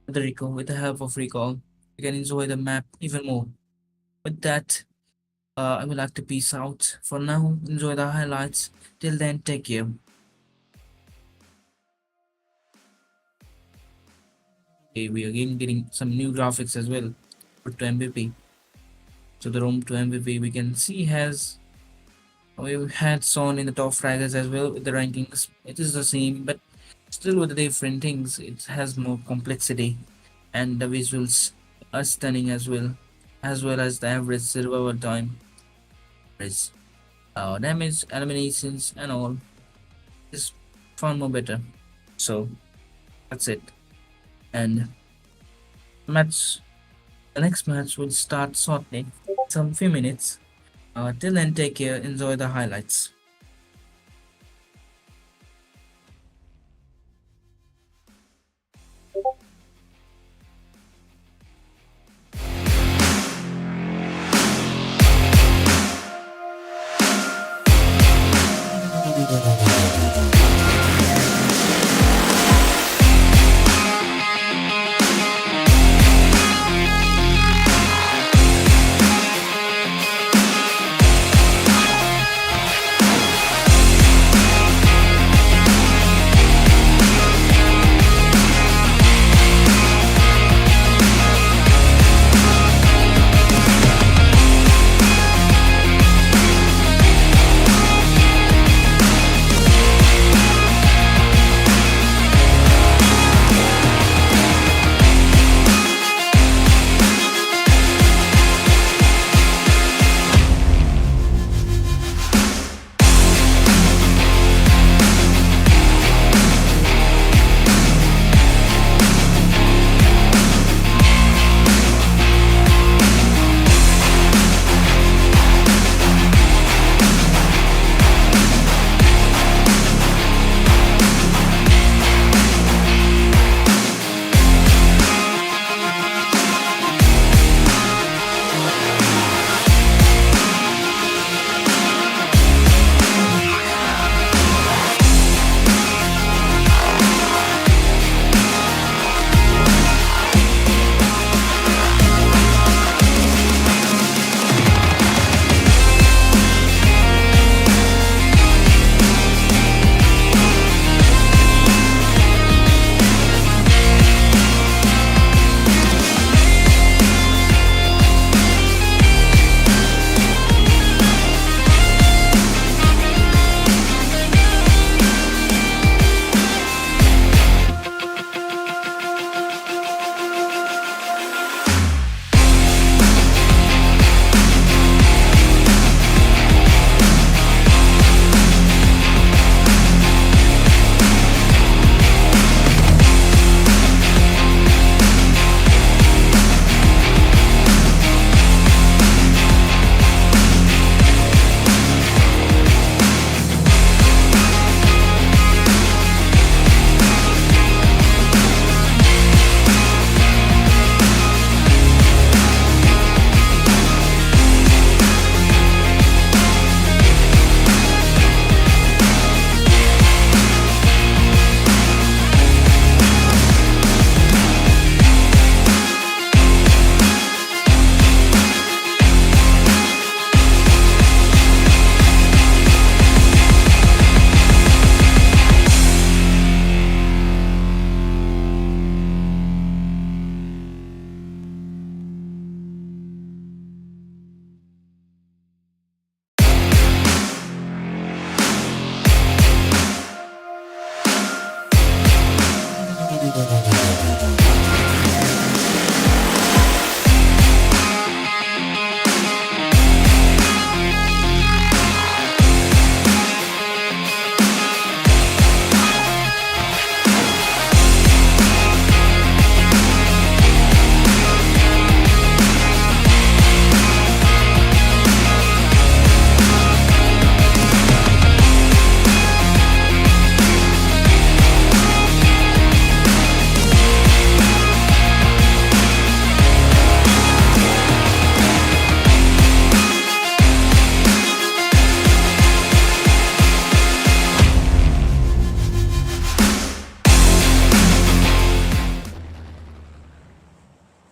with the help of Recall, you can enjoy the map even more. With that, I would like to peace out for now. Enjoy the highlights. Till then, take care. Okay, we are again getting some new graphics as well to MVP. So the room to MVP we can see has we've had Son in the top fraggers as well with the rankings. It is the same, but still with the different things. It has more complexity and the visuals are stunning as well as the average survival time, average damage, eliminations, and all is far more better. So that's it. And match the next match will start shortly, some few minutes. Till then, take care. Enjoy the highlights.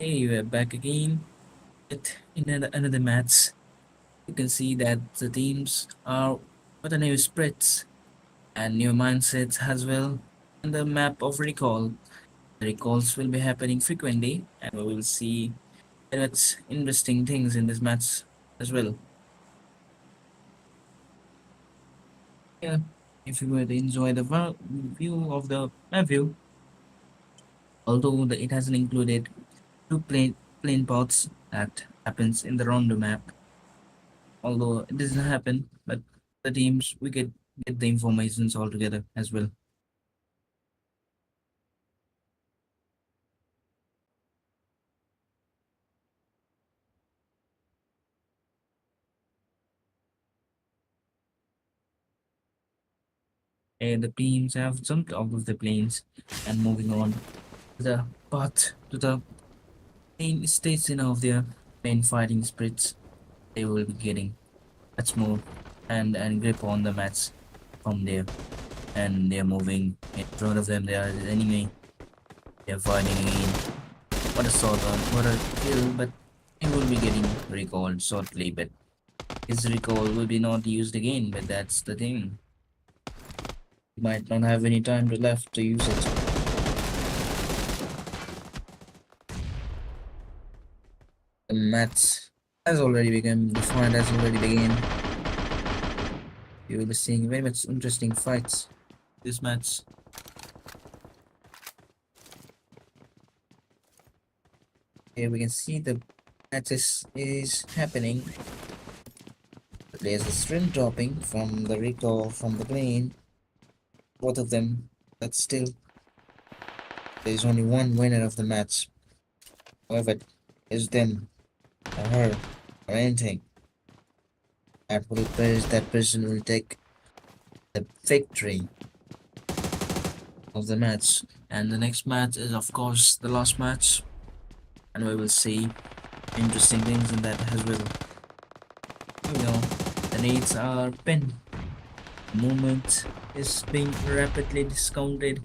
Hey, we're back again in another match. You can see that the teams are with a new spreads and new mindsets as well. And the map of recall. The recalls will be happening frequently, and we will see much interesting things in this match as well. Yeah, if you were to enjoy the view of the map view, although it hasn't included two plane paths that happens in the rondo map, although it doesn't happen, but the teams we get the informations all together as well. The teams have jumped out of the planes and moving on to the path to the main station of their main fighting spirits. They will be getting much more and grip on the match from there, and they're moving in front of them. There is an enemy. They're fighting again. What a sort of what a kill, but he will be getting recalled shortly. But his recall will be not used again. But that's the thing. He might not have any time left to use it. The match has already begun. The fight has already begun. You will be seeing very much interesting fights this match. Here we can see the matches is happening. The players are still dropping from the recall from the plane. Both of them, but still there is only one winner of the match. However, it's them or her or anything that person will take the victory of the match. And the next match is of course the last match, and we will see interesting things in that as well. You know, the nades are pinned. Movement is being rapidly discounted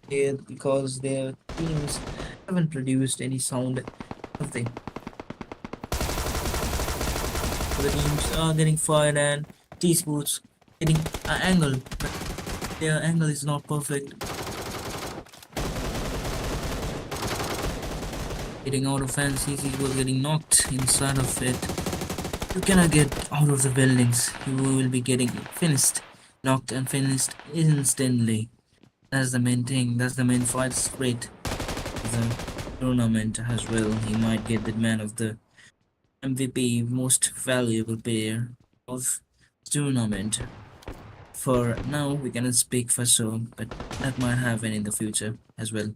here because their teams haven't produced any sound of the teams are getting fired and T-Sports getting an angle, but their angle is not perfect. Getting out of fence, T-Sports getting knocked inside of it. You cannot get out of the buildings. You will be getting finished, knocked and finished instantly. That's the main thing. That's the main fight spirit of the tournament as well. He might get the man of the MVP, most valuable player of the tournament. For now, we cannot speak for sure, but that might happen in the future as well.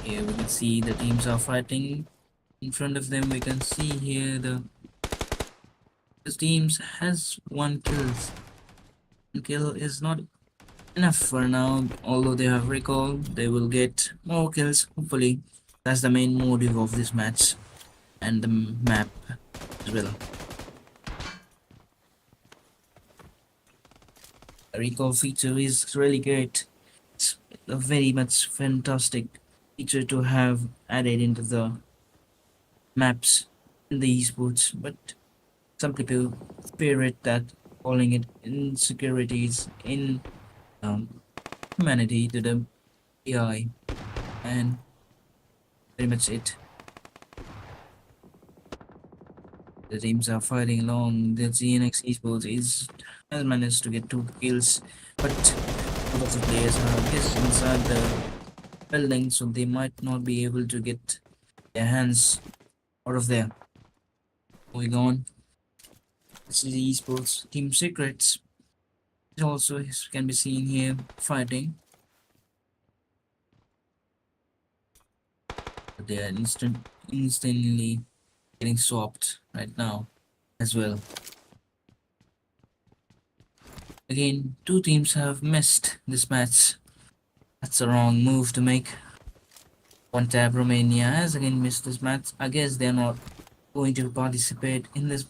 Here we can see the teams are fighting. In front of them, we can see here the teams has one kills. One kill is not enough for now. Although they have recall, they will get more kills. Hopefully, that's the main motive of this match and the map as well. The recall feature is really great. It's a very much fantastic feature to have added into the maps in the esports, but some people fear it that calling it insecurities in um, humanity to the AI, and very much it. The teams are fighting along. The GNX esports is has managed to get 2 kills, but both of the players are just inside the building, so they might not be able to get their hands out of there. Moving on, this is the esports team secrets. It also can be seen here fighting, but they are instantly getting swapped right now as well. Again, two teams have missed this match. That's a wrong move to make. One tab Romania has again missed this match. I guess they're not going to participate in this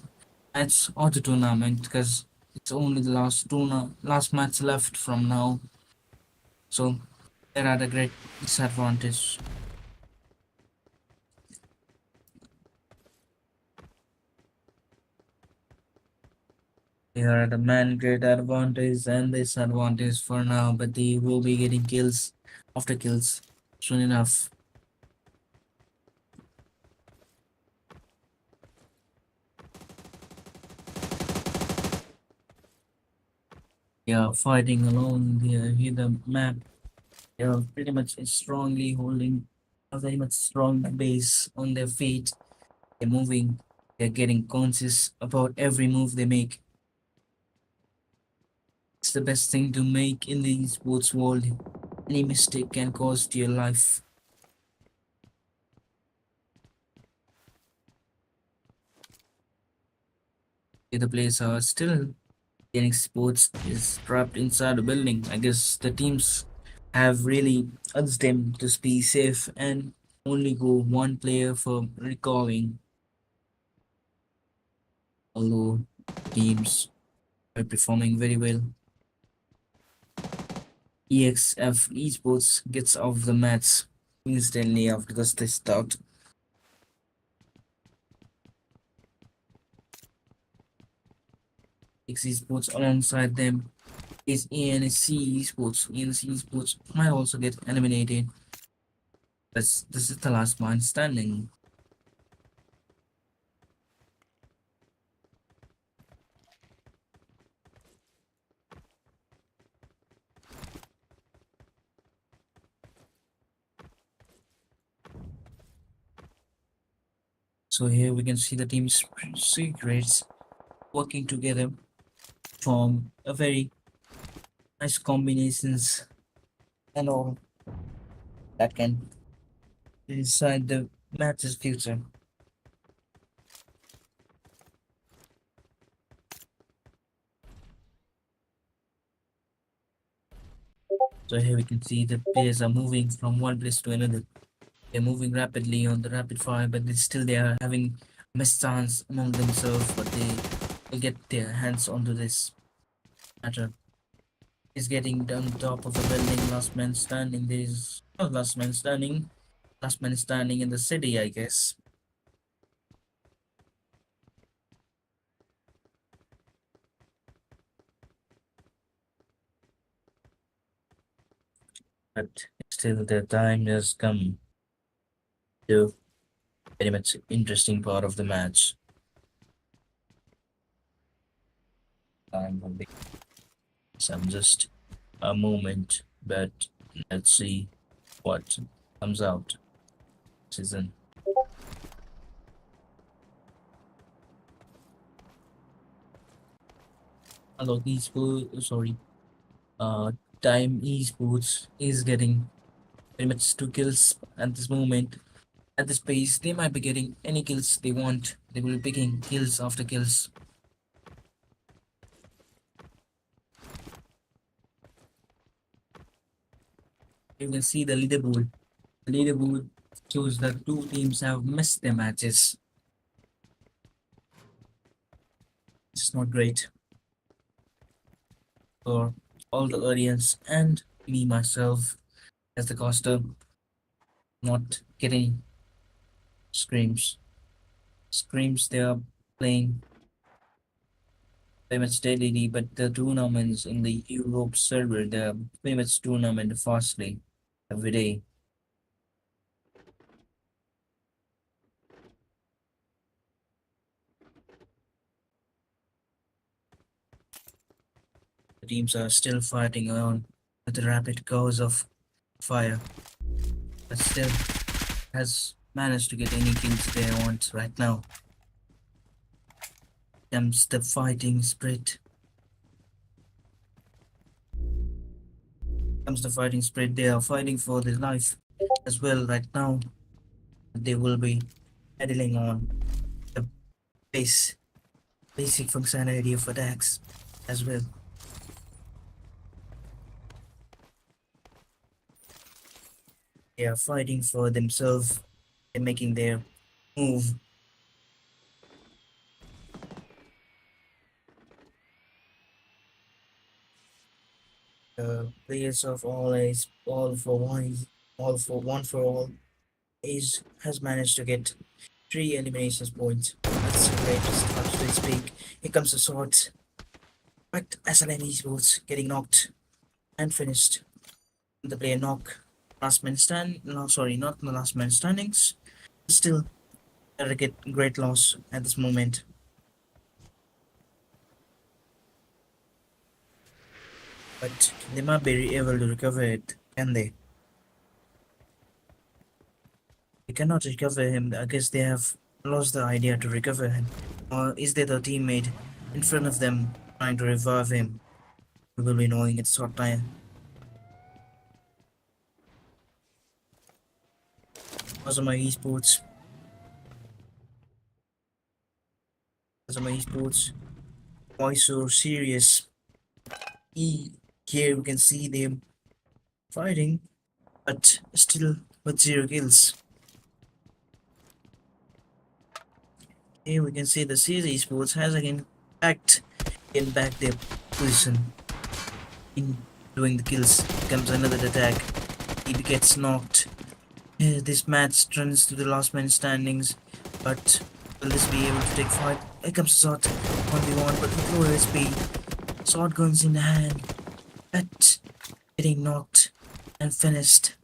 match or the tournament because it's only the last match left from now. So there are the great disadvantage. There are the man great advantage and disadvantage for now, but they will be getting kills after kills soon enough. They are fighting alone. They are here the map. They are pretty much strongly holding a very much strong base on their feet. They're moving. They're getting conscious about every move they make. It's the best thing to make in the sports world. Any mistake can cost your life. The other players are still getting sports is trapped inside a building. I guess the teams have really urged them to be safe and only go one player for recalling. Although teams are performing very well, EXF Esports gets off the mats instantly after the start. X Esports alongside them is ENC Esports. ENC Esports might also get eliminated. This is the last man standing. So here we can see the team's secrets working together, form a very nice combinations and all that can decide the match's future. So here we can see the players are moving from one place to another. They're moving rapidly on the rapid fire, but they are having mischance among themselves, but they will get their hands onto this matter. Is getting on top of the building, last man standing. There's no last man standing. Last man standing in the city, I guess. But still the time has come to very much interesting part of the match. Time will be some just a moment, but let's see what comes out. Season. Hello, esports. Sorry. Time esports is getting very much two kills at this moment. At this pace, they might be getting any kills they want. They will be picking kills after kills. You can see the leaderboard. The leaderboard shows that two teams have missed their matches. It's not great for all the audience and me myself as the caster not getting screams. Screams they are playing very much steadily, but the tournaments in the Europe server, they're very much tournament fastly every day. The teams are still fighting on with the rapid goes of fire, but still has managed to get any kills they want right now. Comes the fighting spirit. Comes the fighting spirit. They are fighting for their life as well right now. They will be pedaling on the base basic functionality of attacks as well. They are fighting for themselves. They're making their move. Players of all for one, all for one for all is has managed to get three eliminations points. That's a great start to his peak. Here comes the swords, but SLN Esports getting knocked and finished. The player knock. Last man stand. No, sorry, not the last man standings. Still, a great loss at this moment. But they might be able to recover it, can they? They cannot recover him. I guess they have lost the idea to recover him. Or is there the teammate in front of them trying to revive him? We will be knowing it's short time. Kazama Esports. Kazama Esports. Why so serious? Here we can see them fighting, but still with zero kills. Here we can see the CS Esports has again back their position in doing the kills. Comes another attack. He gets knocked. This match turns to the last man standings, but will this be able to take fight? Here comes the shot, 1v1, but with low SP. Shotguns in the hand, but getting knocked and finished.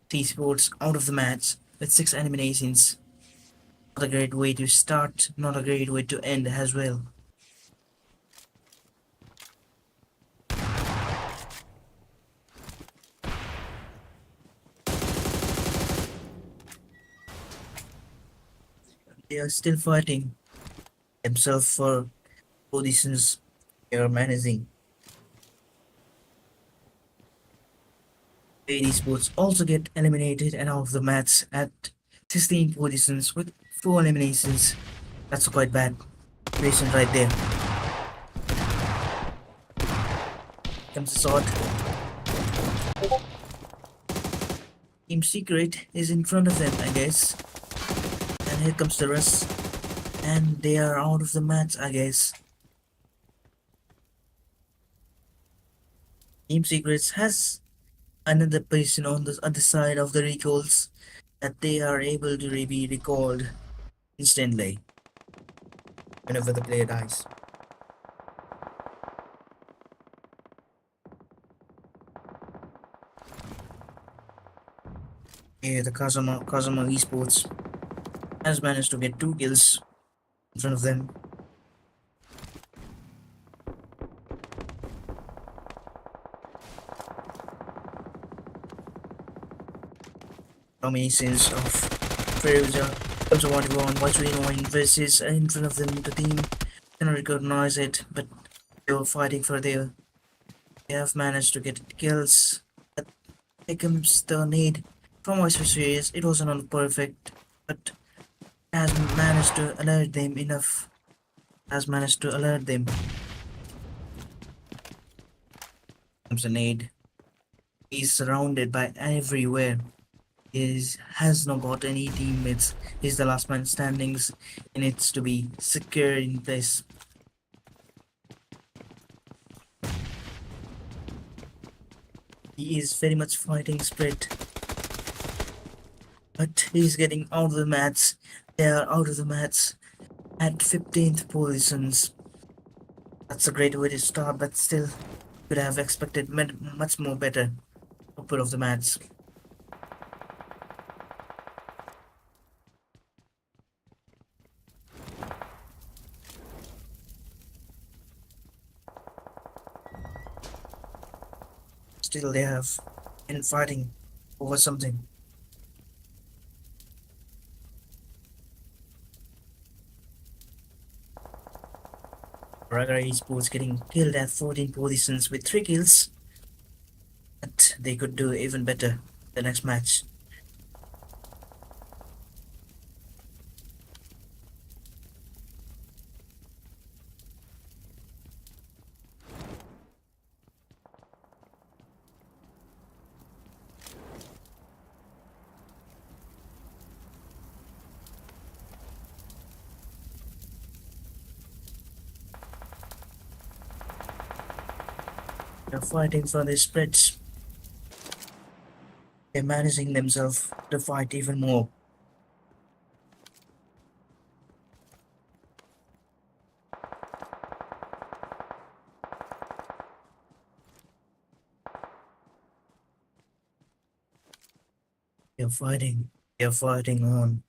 T-Sports out of the match with 6 eliminations. Not a great way to start, not a great way to end as well. They are still fighting themselves for positions they are managing. Vae Sports also get eliminated and out of the match at 16 positions with 4 eliminations. That's quite bad situation right there. Comes the sword. Team Secret is in front of them, I guess. And here comes the rest. And they are out of the match, I guess. Team Secrets has another position on the other side of the recalls that they are able to be recalled instantly whenever the player dies. Here the Kazama Esports has managed to get 2 kills in front of them. Dominations of Feruza comes a 1v1, what's really annoying versus in front of them the team cannot recognize it, but they were fighting for their they have managed to get kills. But here comes the need from Vae Pro Series. It wasn't all perfect, but has managed to alert them enough. Has managed to alert them. Comes a need. He's surrounded by everywhere. Has not got any teammates. He's the last man standings. He needs to be secure in place. He is very much fighting spirit, but he's getting out of the match. They are out of the match at 15th positions. That's a great way to start, but still could have expected much more better output of the match. Still they have been fighting over something. Raga Esports getting killed at 14 positions with 3 kills, but they could do even better the next match. They're fighting for their splits. They're managing themselves to fight even more. They're fighting. They're fighting on.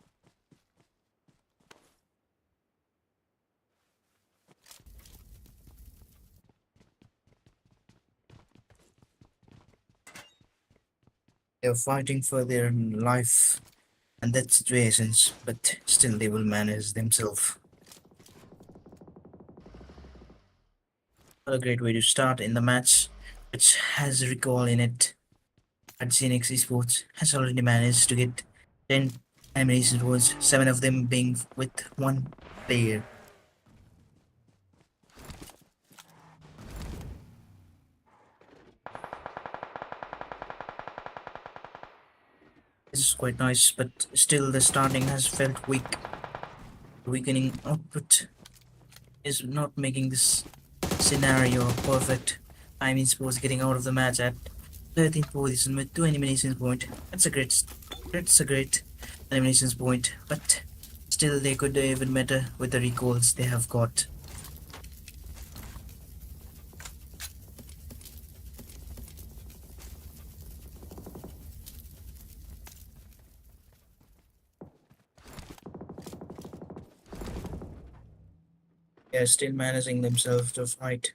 They're fighting for their life and death situations, but still they will manage themselves. What a great way to start in the match, which has recall in it. At CNX Esports has already managed to get 10 elimination votes, 7 of them being with one player. This is quite nice, but still the starting has felt weak. Weakening output is not making this scenario perfect. I mean, suppose getting out of the match at 13th position with 2 eliminations point. That's a great eliminations point, but still they could do even better with the recalls they have got. They are still managing themselves to fight.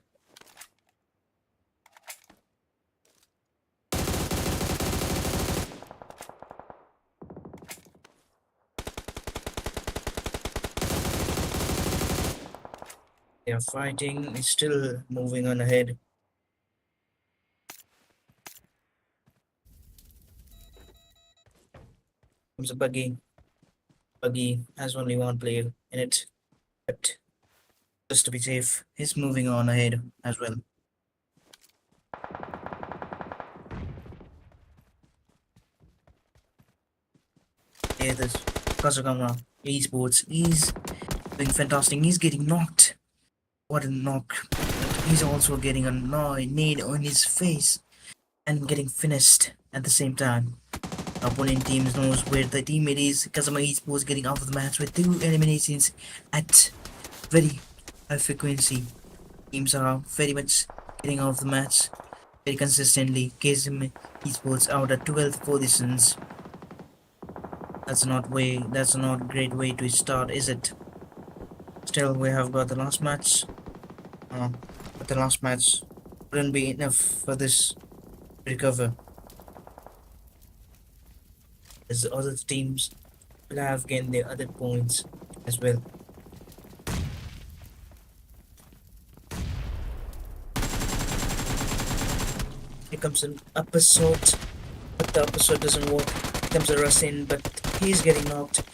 They are fighting, it's still moving on ahead. Comes a buggy. Buggy has only one player in it, but just to be safe, he's moving on ahead as well. Yeah, there's Kazakama Esports. He's doing fantastic. He's getting knocked. What a knock. But he's also getting a nade on his face and getting finished at the same time. Opponent team knows where the teammate is. Kazama Esports getting out of the match with 2 eliminations at very high frequency. Teams are very much getting out of the match very consistently. Kazama Esports out at 12th positions. That's not a great way to start, is it? Still, we have got the last match. Uh, but the last match wouldn't be enough for this to recover. As the other teams will have gained their other points as well. Here comes an upper shot, but the upper shot doesn't work. Here comes a rush in, but he's getting knocked.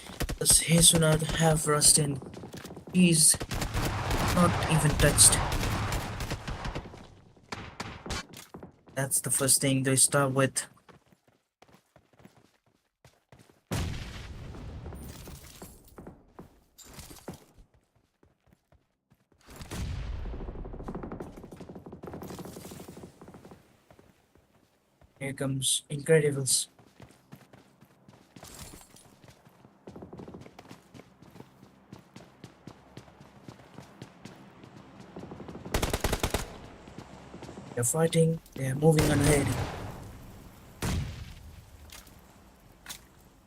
As he should not have rushed in. He's not even touched. That's the first thing they start with. Here comes Incredibles. They're fighting, they're moving on ahead.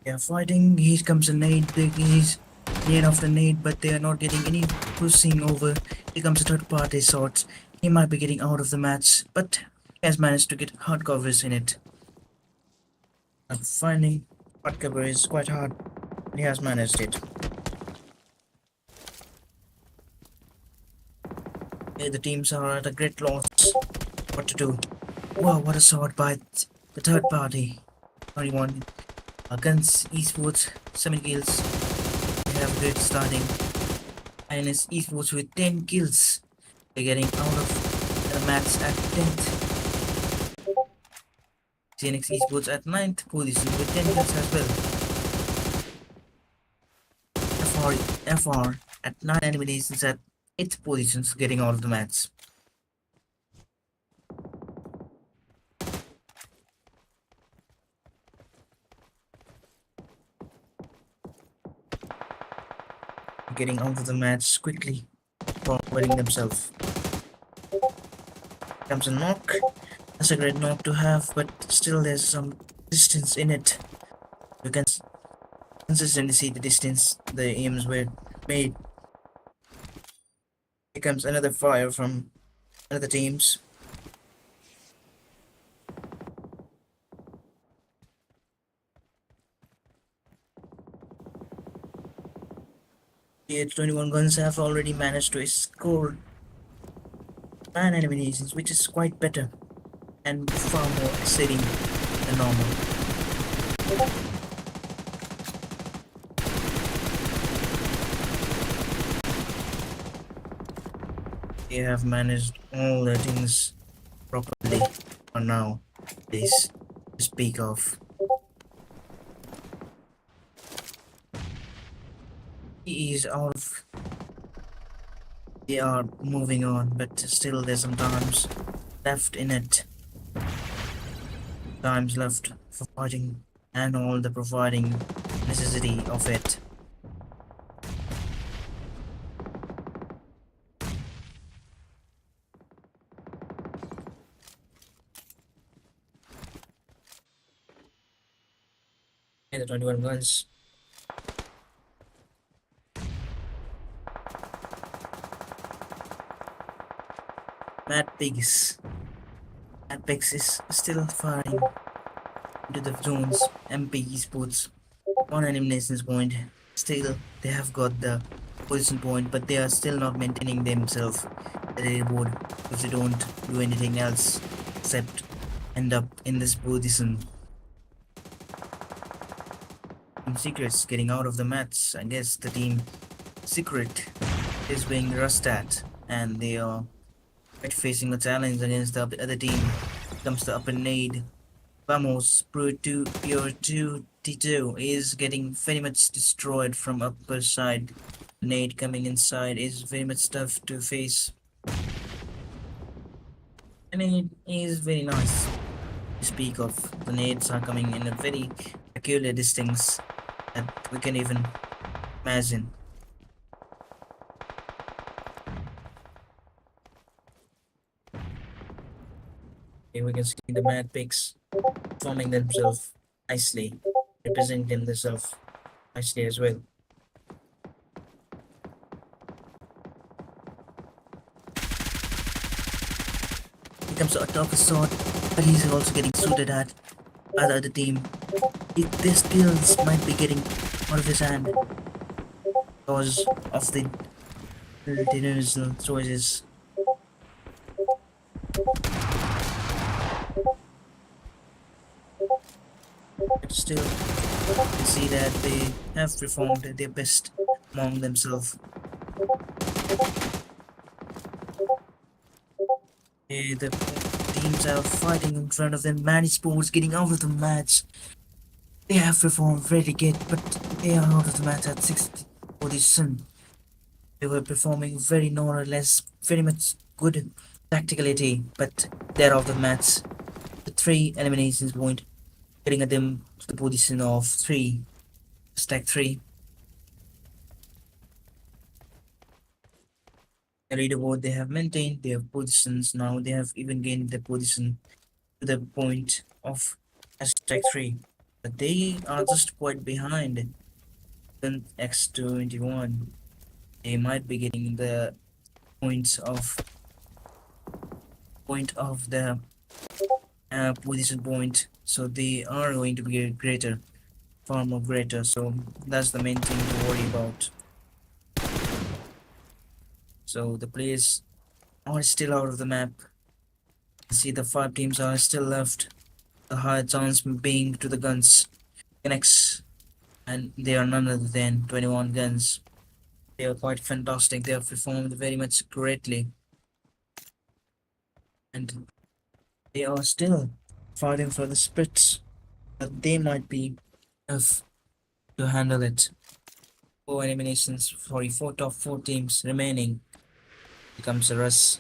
They're fighting, here comes a nade, he's nade after nade, but they are not getting any pushing over. Here comes a third party shots. He might be getting out of the match, but he has managed to get hard coverage in it. And finding hard cover is quite hard, but he has managed it. Here the teams are at a great loss. What to do? Wow, what a shot by the third party. 21 against Esports, 7 kills. They have a great starting. And it's Esports with 10 kills. They're getting out of the match at 10th. CNX Esports at 9th position with 10 kills as well. FR at 9 eliminations at 8th positions getting out of the match. getting out of the match quickly, forwarding themselves. Comes a knock. That's a great knock to have, but still there's some distance in it. You can consistently see the distance the aims were made. Here comes another fire from another teams. The 21 guns have already managed to score 9 eliminations, which is quite better and far more exciting than normal. They have managed all the things properly for now. This to speak of. He is out of. They are moving on, but still there's some times left in it. Times left for fighting and all the providing necessity of it. And the 21 guns. Mad Pigs. Mad Pigs is still firing into the zones. MP Esports. One eliminations point. Still, they have got the position point, but they are still not maintaining themselves the leaderboard if they don't do anything else except end up in this position. Team Secrets getting out of the match. I guess the team Secret is being rushed at, and they are facing a challenge against the other team. Comes the upper nade. Vamos, Pure 2 T2 is getting very much destroyed from upper side. Nade coming inside is very much tough to face. And it is very nice to speak of. The nades are coming in a very peculiar distance that we can even imagine. Here we can see the Mad Pigs forming themselves nicely, representing themselves nicely as well. Here comes a top sword, but he's also getting shooted at by the other team. Their skills might be getting out of his hand because of the international choices. But still, you can see that they have performed their best among themselves. The teams are fighting in front of them. Many sports getting out of the match. They have performed very good, but they are out of the match at 6th position. They were performing very more or less, very much good tacticality, but they're out of the match. The 3 eliminations point, getting at them to the position of 3, stack 3. The leaderboard, they have maintained their positions. Now they have even gained the position to the point of hashtag 3. But they are just quite behind than X21. They might be getting the points of the position point, so they are going to be greater, far more greater. So that's the main thing to worry about. So the players are still out of the map. See, the 5 teams are still left. The high chance being to the guns connects, and they are none other than 21 guns. They are quite fantastic. They have performed very much greatly, and they are still fighting for the spits, but they might be enough to handle it. 4 eliminations, 4 top 4 teams remaining. Becomes a rush.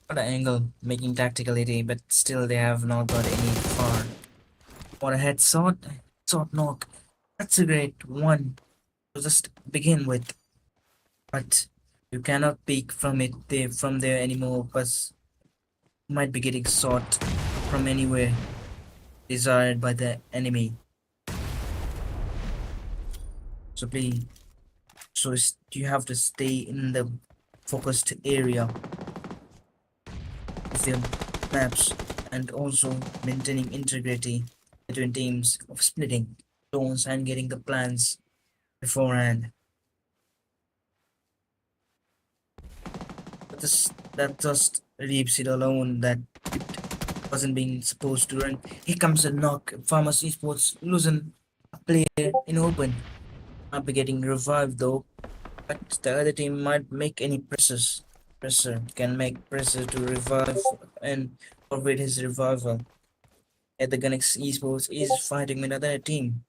What an angle, making tacticality, but still they have not got any far. What a headshot, shot knock. That's a great one. to just begin with, but you cannot peek from it there from there anymore because you might be getting shot from anywhere desired by the enemy. So please, you have to stay in the focused area of your maps and also maintaining integrity between teams of splitting zones and getting the plans beforehand. But that just leaves it alone that it wasn't being supposed to run. Here comes a knock. Farmers Esports losing a player in open. Might be getting revived though, but the other team might make any presses. Presser can make pressure to revive and forward his revival. At the Ganex Esports is fighting with another team.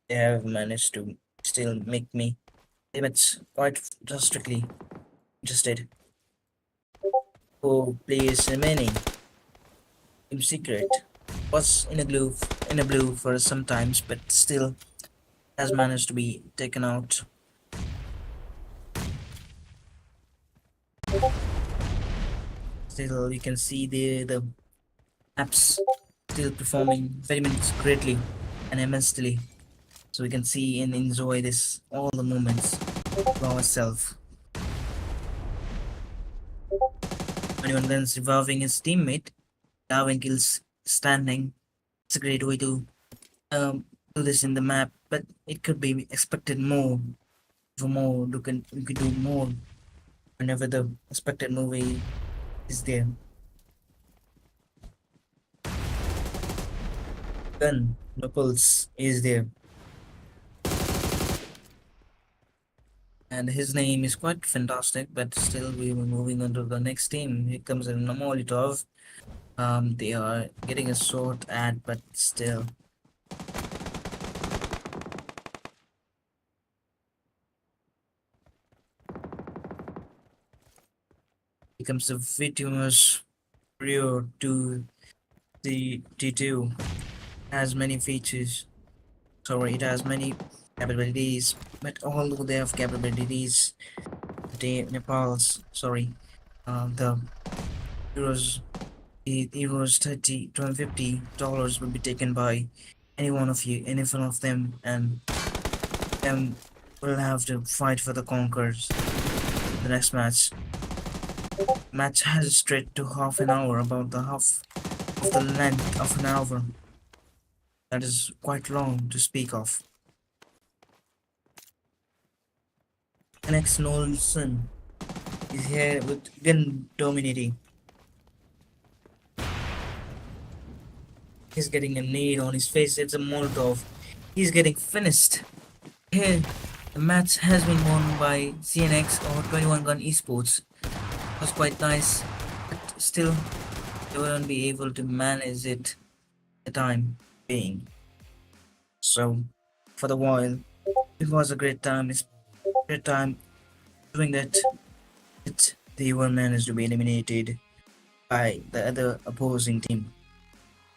They have managed to still make me limits quite drastically interested. Four players remaining. Team Secret was in a blue for some times, but still has managed to be taken out. Still, you can see the apps still performing very much greatly and immensely. So we can see and enjoy this all the moments for ourselves. Anyone guns reviving his teammate, Darwin kills standing. It's a great way to do this in the map, but it could be expected more. For more, you can do more whenever the expected movie is there. Gun, no pulse is there. And his name is quite fantastic, but still we were moving on to the next team. Here comes a Molotov. They are getting a short ad, but still. Here comes the Vitimus Rio to the T2. Has many features. Sorry, it has many capabilities, but although they have capabilities, Nepal's sorry, the euros, the euros 30 $250 will be taken by any one of you, any one of them, and them will have to fight for the conquerors. The next match has straight to half an hour, about the half of the length of an hour. That is quite long to speak of. Alex Nolson is here with gun dominating. He's getting a nade on his face. It's a Molotov. He's getting finished. Here, the match has been won by CNX or 21 Gun Esports. It was quite nice, but still, they wouldn't be able to manage it the time being. So, for the while, it was a great time. It's a great time doing that. They were managed to be eliminated by the other opposing team,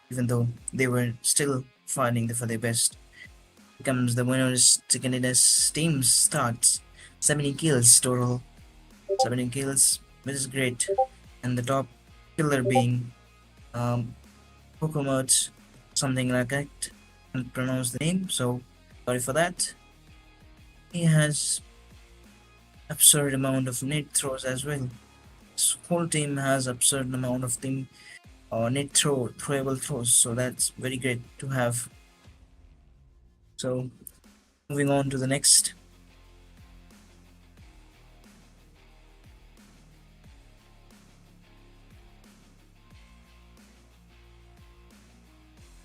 even though they were still fighting for their best. Becomes the winner's chicken dinner's team starts 17 kills total. 17 kills, which is great. And the top killer being Pokomot, something like that. I can't pronounce the name, so sorry for that. He has absurd amount of net throws as well. This whole team has absurd amount of net throwable throws, so that's very great to have. So moving on to the next.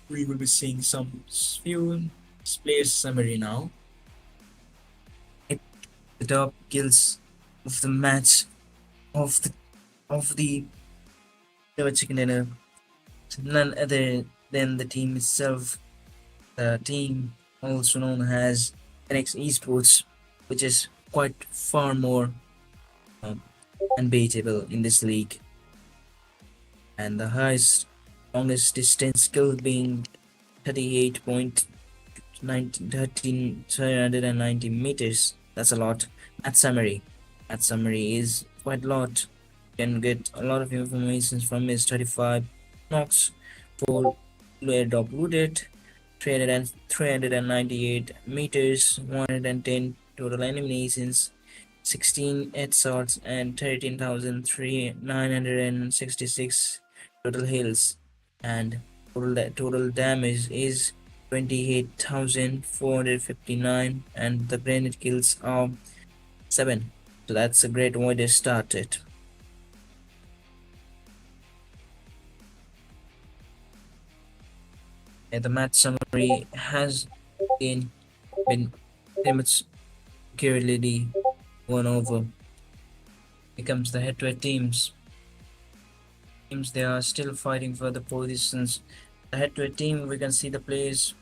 We will be seeing some few players summary now. The top kills of the match of the chicken dinner. None other than the team itself. The team also known as NX Esports, which is quite far more unbeatable in this league. And the highest longest distance skill being 38.2 390 meters. That's a lot. Match summary. Match summary is quite a lot. You can get a lot of information from his 35 knocks, 4 drop looted, 398 meters, 110 total eliminations, 16 headshots, and 13,966 total hills. And total damage is 28,459, and the grenade kills are 7. So that's a great way to start it. And the match summary has been pretty much accurately gone over. Here comes the head-to-head teams. They are still fighting for the positions. The head-to-head team, we can see the players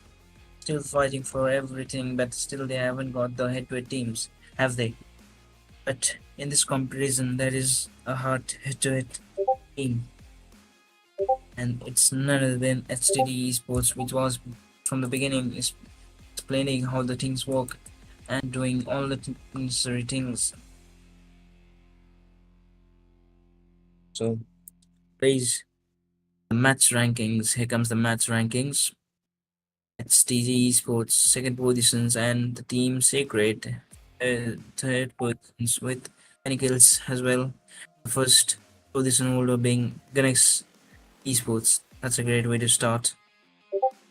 still fighting for everything, but still they haven't got the head-to-head teams, have they? But in this comparison, there is a hard head-to-head team, and it's none other than HTD Esports, which was from the beginning is explaining how the things work and doing all the necessary things. So, please, the match rankings. Here comes the match rankings. It's TG Esports second positions and the team Sacred third positions with many kills as well. The first position holder being Ganex Esports. That's a great way to start.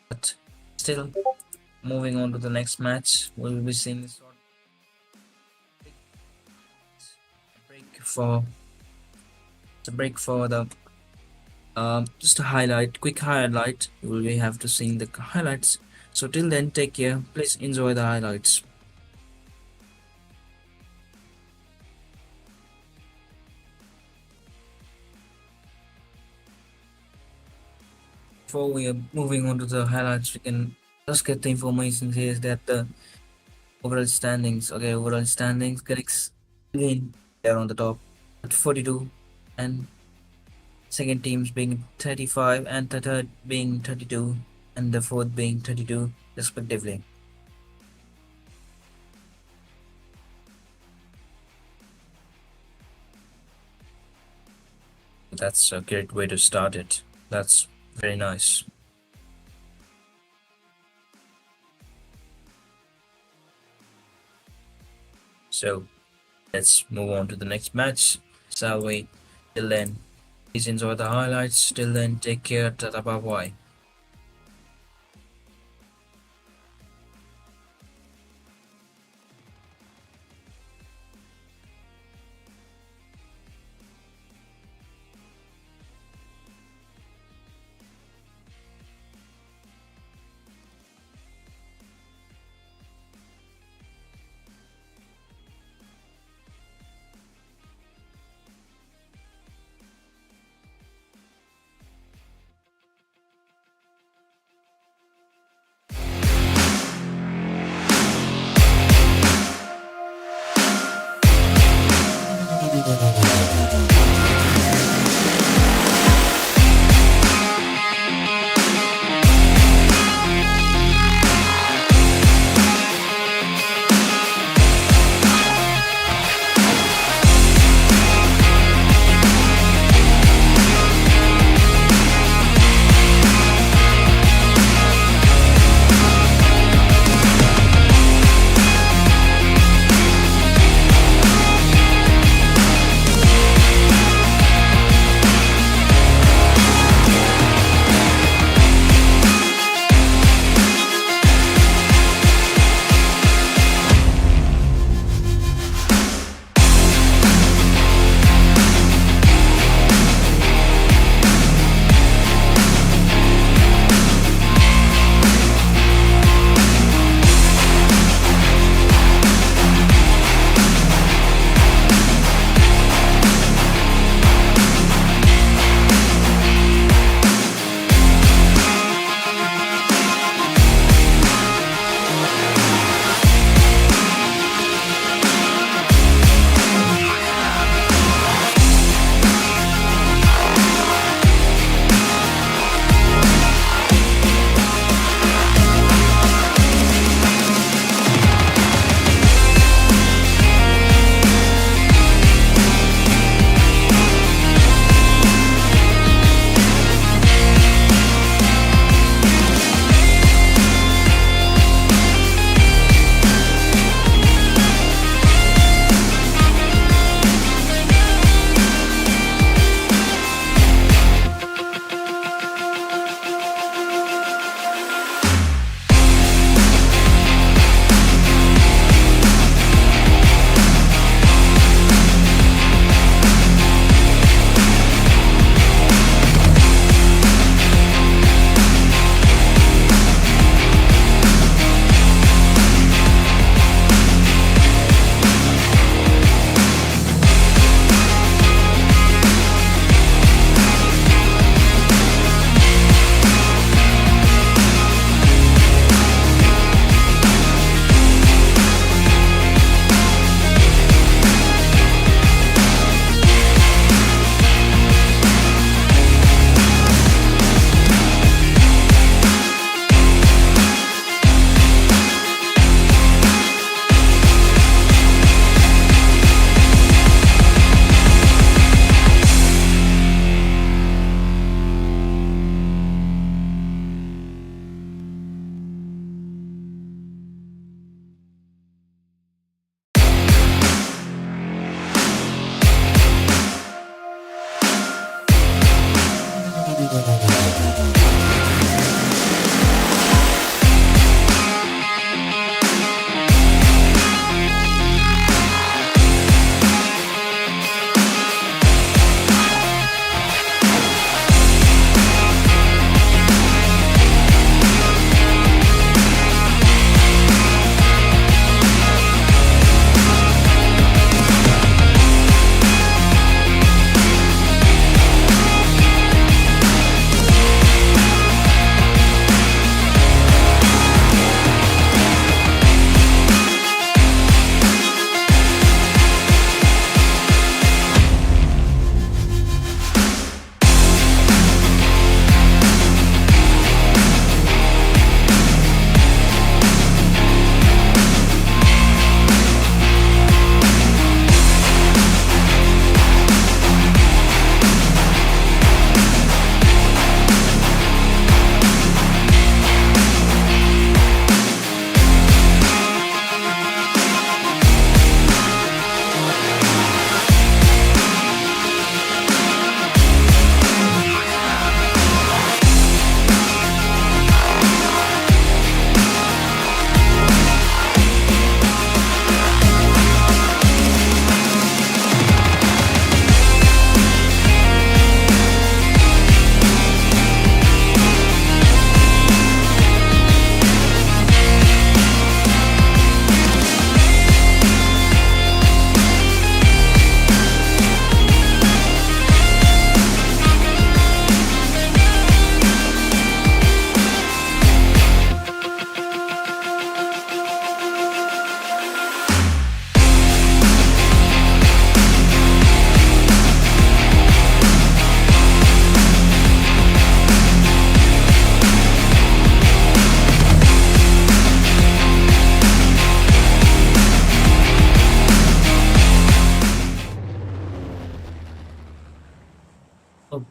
But still, moving on to the next match, we'll be seeing this one. A break for the just a quick highlight. You will have to see the highlights. So till then, take care. Please enjoy the highlights. Before we are moving on to the highlights, we can just get the information here that the overall standings. Okay, overall standings. Correct. Again, they're on the top at 42, and second teams being 35, and the third being 32, and the fourth being 32 respectively. That's a great way to start it. That's very nice. So let's move on to the next match, shall we? Till then, please enjoy the highlights. Till then, take care. Tata, bye bye.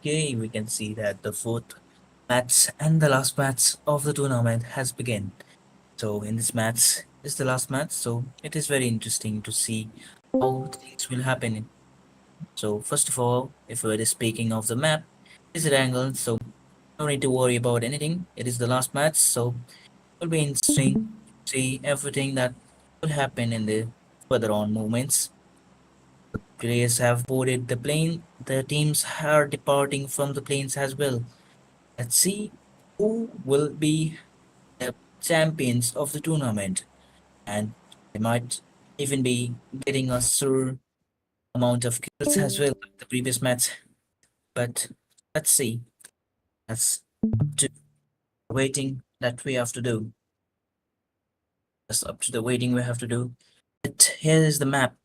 Okay, we can see that the fourth match and the last match of the tournament has begun. So in this match is the last match, so it is very interesting to see how things will happen. So first of all, if we're just speaking of the map, is it angled? So no need to worry about anything. It is the last match, so it will be interesting to see everything that will happen in the further on movements. Players have boarded the plane. The teams are departing from the planes as well. Let's see who will be the champions of the tournament, and they might even be getting a sure amount of kills as well like the previous match. But let's see. That's up to the waiting that we have to do. That's up to the waiting we have to do. But here is the map.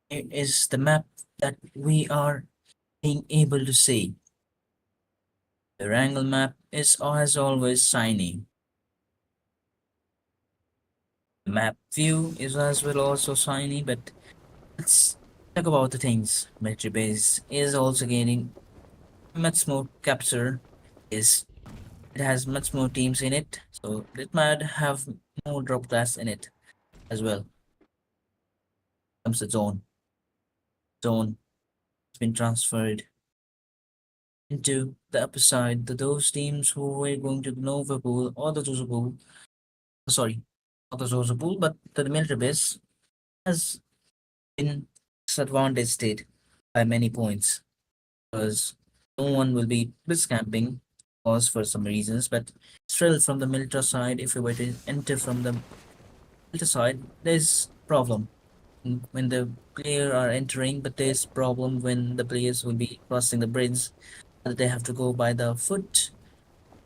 Here is the map that we are being able to see. The Wrangle map is as always shiny. The map view is as well also shiny, but let's talk about the things. Military base is also gaining much more capture. Is it has much more teams in it, so it might have more drop class in it as well. Comes the zone. Zone has been transferred into the upper side. Those teams who were going to the Nova Pool or the Zozo Pool, sorry, not the Zozo Pool, but the military base has been disadvantaged by many points because no one will be blitz camping because for some reasons, but still from the military side, if we were to enter from the military side, there's problem when the player are entering, but there's problem when the players will be crossing the bridge. They have to go by the foot,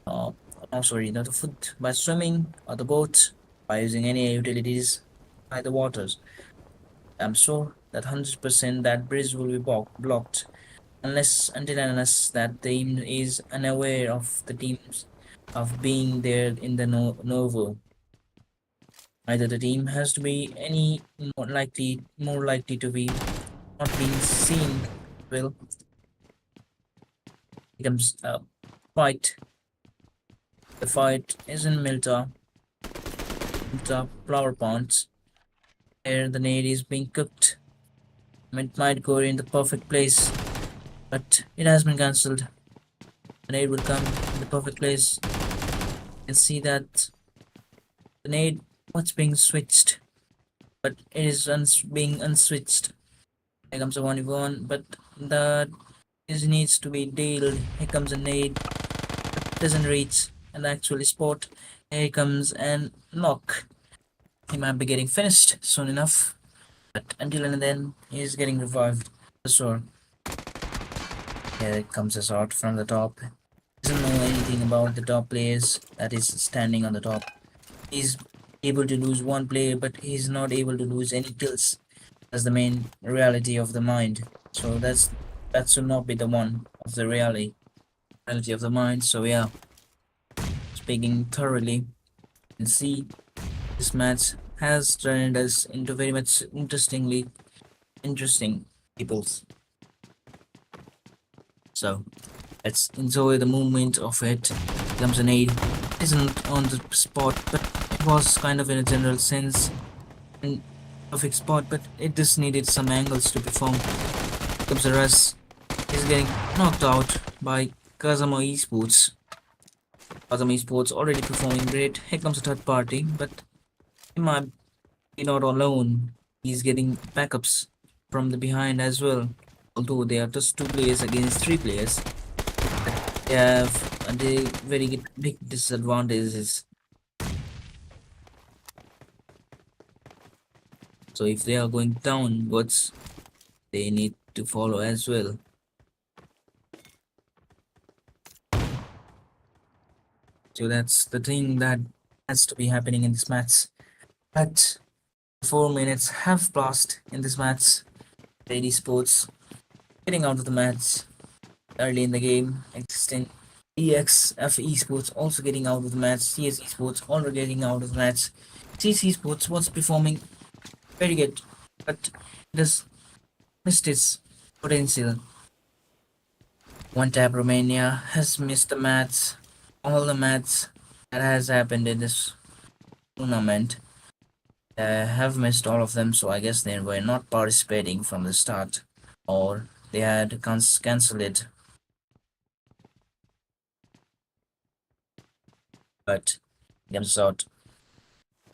uh, oh sorry, not the foot, by swimming or the boat, by using any utilities by the waters. I'm sure that 100% that bridge will be blocked unless until and unless that team is unaware of the teams of being there in the Novo. Either the team has to be any more likely to be not being seen. Well, becomes a fight. The fight is in Milta flower ponds. Here the nade is being cooked. It might go in the perfect place, but it has been cancelled. The nade would come in the perfect place. You can see that the nade what's being switched, but it is being unswitched. Here comes a 1v1, but that is needs to be dealt. Here comes a nade, doesn't reach an actual spot. Here comes an knock. He might be getting finished soon enough, but until and then he's getting revived. So here comes a shot from the top. Doesn't know anything about the top players that is standing on the top. He's able to lose one player, but he's not able to lose any kills. That's the main reality of the mind. So that should not be the one of the reality of the mind. So yeah, speaking thoroughly, you can see this match has turned us into very much interesting peoples. So let's enjoy the movement of it. Comes an aid. Isn't on the spot, but it was kind of in a general sense in perfect spot, but it just needed some angles to perform. Comes a rush. He's getting knocked out by Kazama Esports. Kazama Esports already performing great. Here comes a third party, but he might be not alone. He's getting backups from the behind as well. Although they are just two players against three players, they have a very big disadvantages. So if they are going downwards, they need to follow as well. So that's the thing that has to be happening in this match. But 4 minutes have passed in this match. Lady Sports getting out of the match early in the game. Existing EXF Esports also getting out of the match. CS Esports already getting out of the match. CC Esports was performing very good, but it has missed its potential. One Tap Romania has missed the match. All the match that has happened in this tournament have missed all of them, so I guess they were not participating from the start, or they had cancelled it. But he comes out,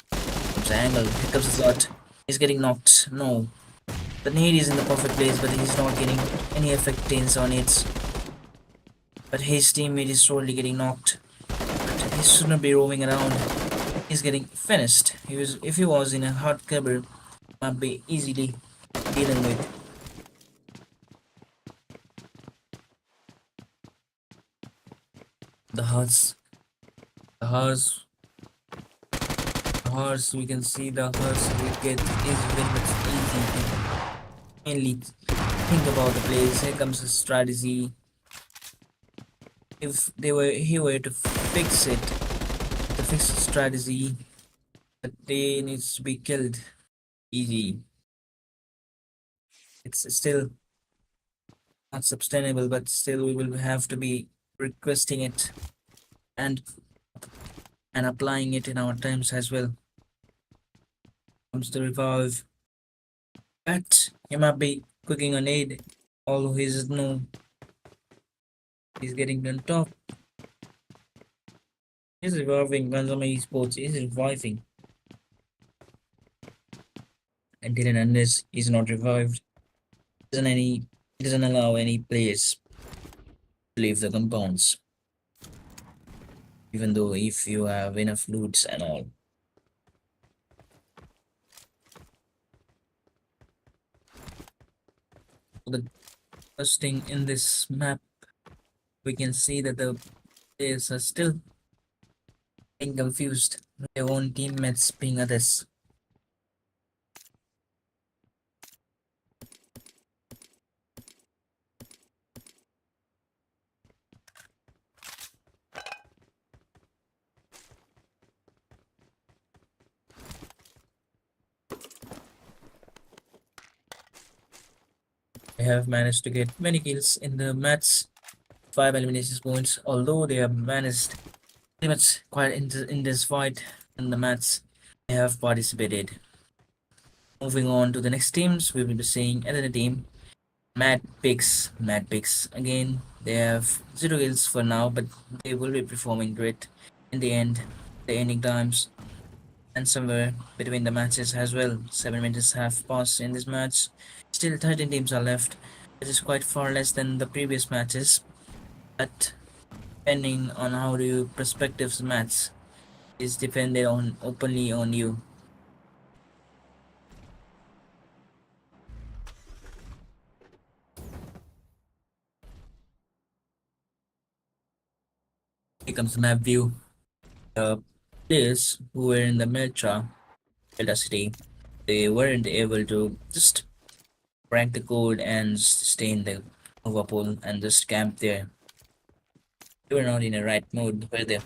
comes the angle, he comes the shot. He's getting knocked. No, the nade is in the perfect place, but he's not getting any effect on it. But his teammate is slowly getting knocked. But he shouldn't be roaming around. He's getting finished. If he was in a hard cover, might be easily dealing with. The hearts, the hearts, the hearts. We can see the hearts we get is very much easy. Mainly think about the plays. Here comes the strategy. If he were to fix it, to fix the strategy, that they needs to be killed easy. It's still not sustainable, but still we will have to be requesting it and applying it in our times as well. Comes the revive, but he might be cooking an aid, although he's no, he's getting on top. He's reviving. Ganzama Esports is reviving until and unless he's not revived. It doesn't allow any players to leave the compounds, even though if you have enough loots and all. The first thing in this map, we can see that the players are still being confused with their own teammates being others. They have managed to get many kills in the match, 5 elimination points, although they have managed pretty much quite in this fight in the match they have participated. Moving on to the next teams, we will be seeing another team, Mad Pigs. Mad Pigs again They have zero kills for now, but they will be performing great in the end. The ending times and somewhere between the matches as well. 7 minutes have passed in this match. Still 13 teams are left. This is quite far less than the previous matches, but depending on how do you perspectives match is dependent on openly on you. Here comes the map view. The players who were in the Meltra Delta City, they weren't able to just crack the code and just stay in the Nova pool and just camp there. They were not in the right mood, were they?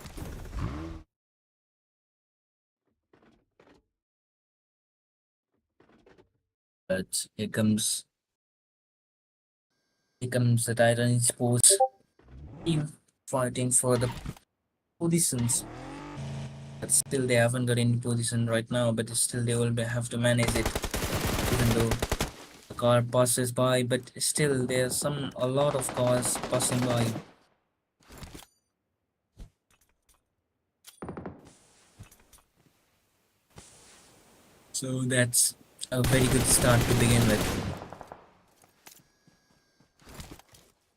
But here comes the Titan Sports team fighting for the positions. But still they haven't got any position right now, but still they will have to manage it even though the car passes by, but still there's a lot of cars passing by. So that's a very good start to begin with.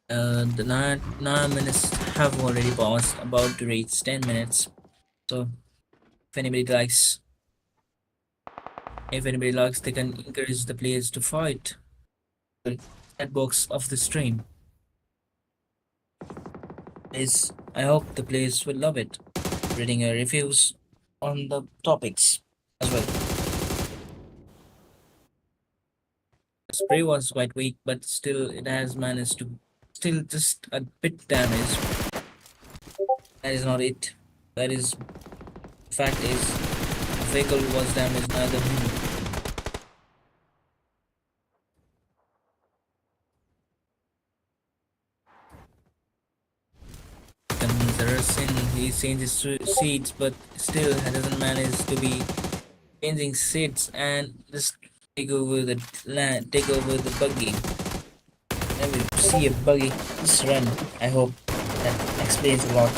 The 9 minutes have already passed, about to reach 10 minutes. So if anybody likes, if anybody likes, they can encourage the players to fight. The chat box of the stream is. I hope the players will love it. Reading reviews on the topics as well. The spray was quite weak, but still it has managed to still just a bit damage. That is not it. That is fact is the vehicle was damaged, neither him. Comes the Russian, he changes seats, but still he doesn't manage to be changing seats and just take over the land, take over the buggy. Whenever you see a buggy, just run. I hope that explains a lot.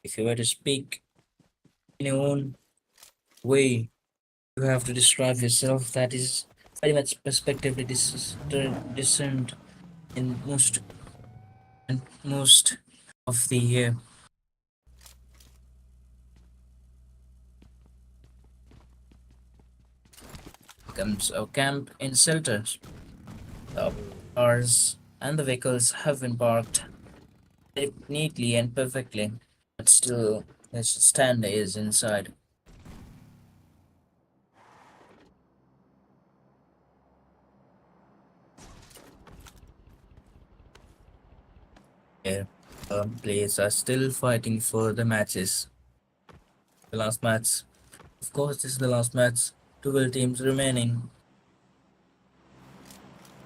If you were to speak in your own way, you have to describe yourself. That is very much perspectively discerned in most of the year. Comes a camp in shelters. The cars and the vehicles have been parked very neatly and perfectly, but still, the stand is inside. Here, players are still fighting for the matches. The last match, of course, this is the last match. 12 teams remaining,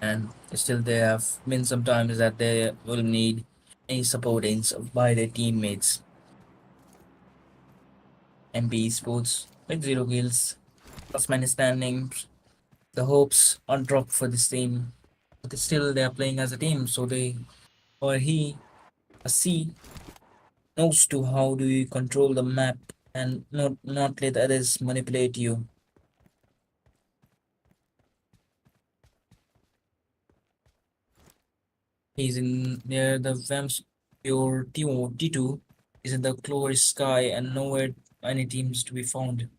and still there have been some times that they will need any supportings by their teammates. MP Sports with zero kills, plus minus standings. The hopes are dropped for this team, but still they are playing as a team, so they or he a C knows to how do you control the map and not let others manipulate you. He's in near the Vamps pure T2 is in the clear sky and nowhere any teams to be found.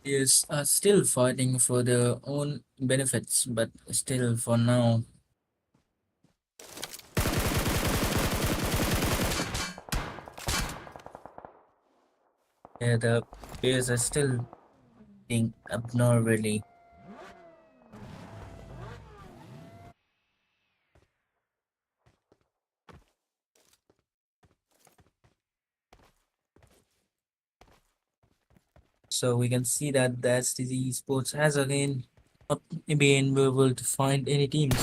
Is still fighting for their own benefits, but still for now, the players are still being abnormally. So we can see that the STZ Esports has again not been able to find any teams.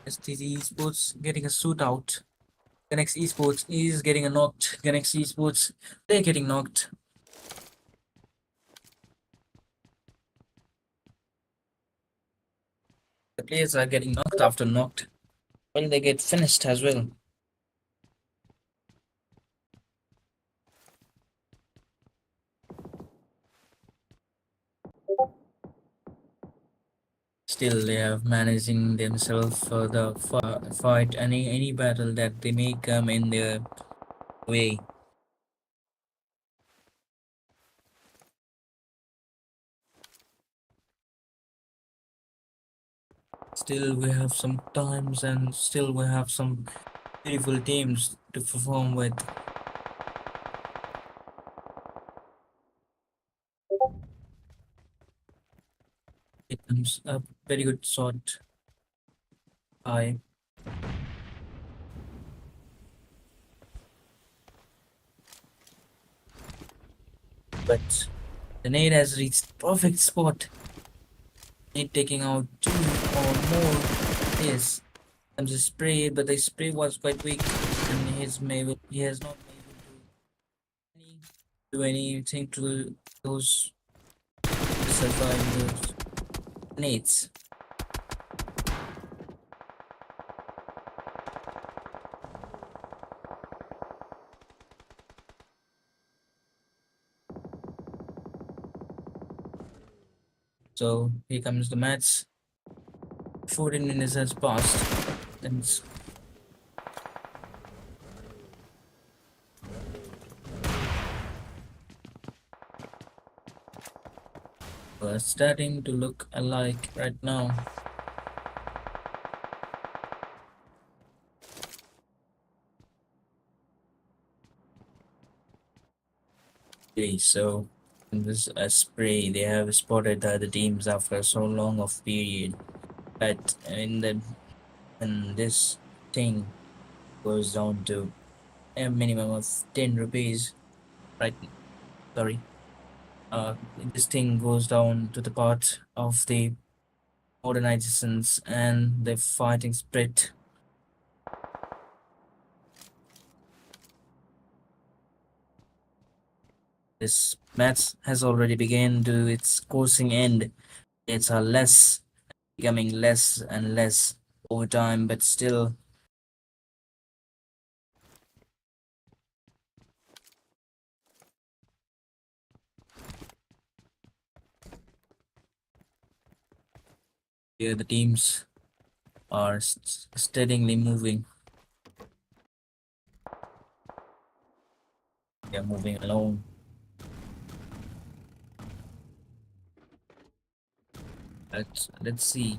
STZ Esports getting a suit out. Ganex Esports is getting a knocked. Ganex Esports, they're getting knocked. The players are getting knocked after knocked. Well, they get finished as well. Still, they are managing themselves for the fight. Any battle that they may come in their way. Still, we have some times, and still we have some beautiful teams to perform with. It comes a very good shot. I but the nade has reached perfect spot. Nade taking out two or more. Yes, comes a spray, but the spray was quite weak, and he has not been able to do anything to those survive those nades. So here comes the match. 14 minutes has passed. And we're starting to look alike right now. Okay, so in this spray, they have spotted the other teams after so long of period. But when this thing goes down to a minimum of 10 rupees, right? Sorry. This thing goes down to the part of the modernizations and the fighting spirit. This match has already begun to its coursing end. It's a less becoming less and less over time, but still here the teams are steadily moving. They are moving along. Let's see.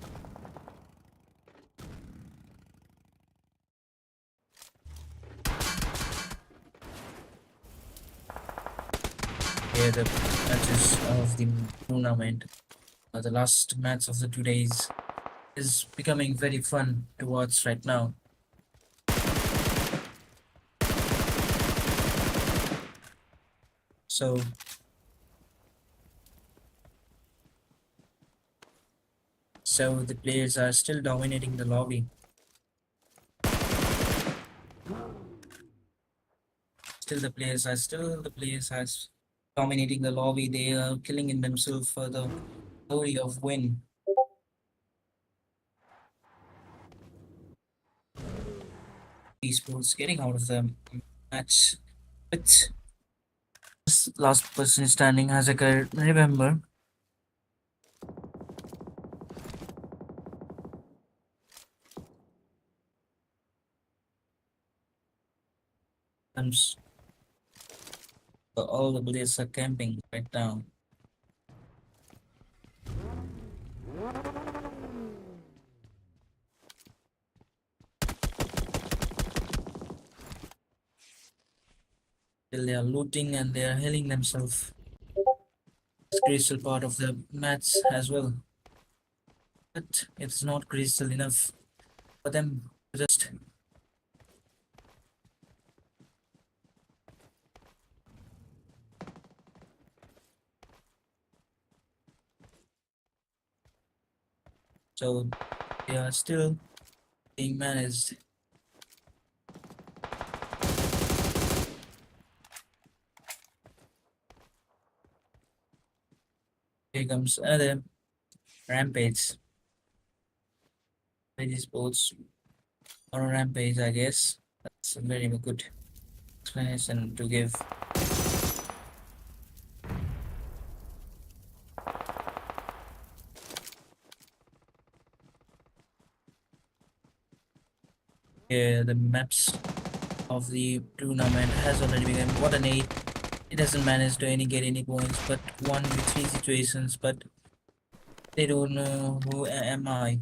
Here the matches of the tournament. The last match of the 2 days is becoming very fun to watch right now. So the players are still dominating the lobby. Still the players are dominating the lobby. They are killing in themselves for the glory of win. Esports getting out of the match. But this last person standing has occurred. Remember, comes all the players are camping right now. Till they are looting and they are healing themselves. It's crucial part of the match as well. But it's not crucial enough for them to just So they are still being managed. Here comes another rampage. Rampage sports on a rampage, I guess. That's a very good explanation to give. Here, the maps of the tournament has already begun. What an eight! It doesn't manage to get any points, but won with three situations. But they don't know who am I.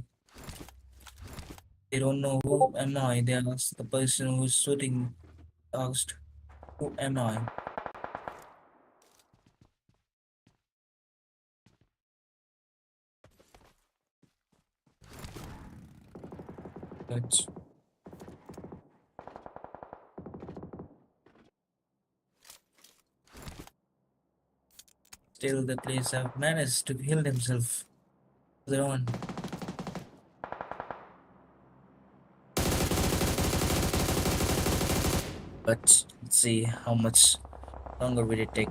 They don't know who am I. They ask the person who's shooting asked, "Who am I?" But still, the players have managed to heal themselves their own. But let's see how much longer will it take.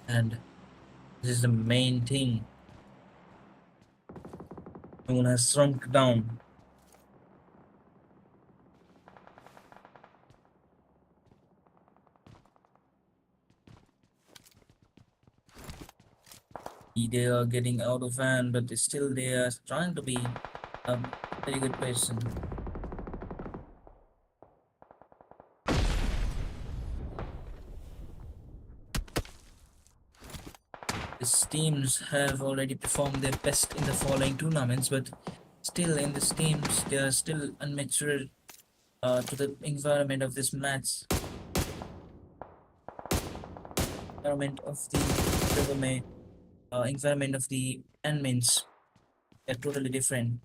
And this is the main thing. Moon has shrunk down. They are getting out of hand, but still they are trying to be a very good person. These teams have already performed their best in the following tournaments, but still in these teams they are still unmature to the environment of this match. Environment of the government, environment of the admins are totally different.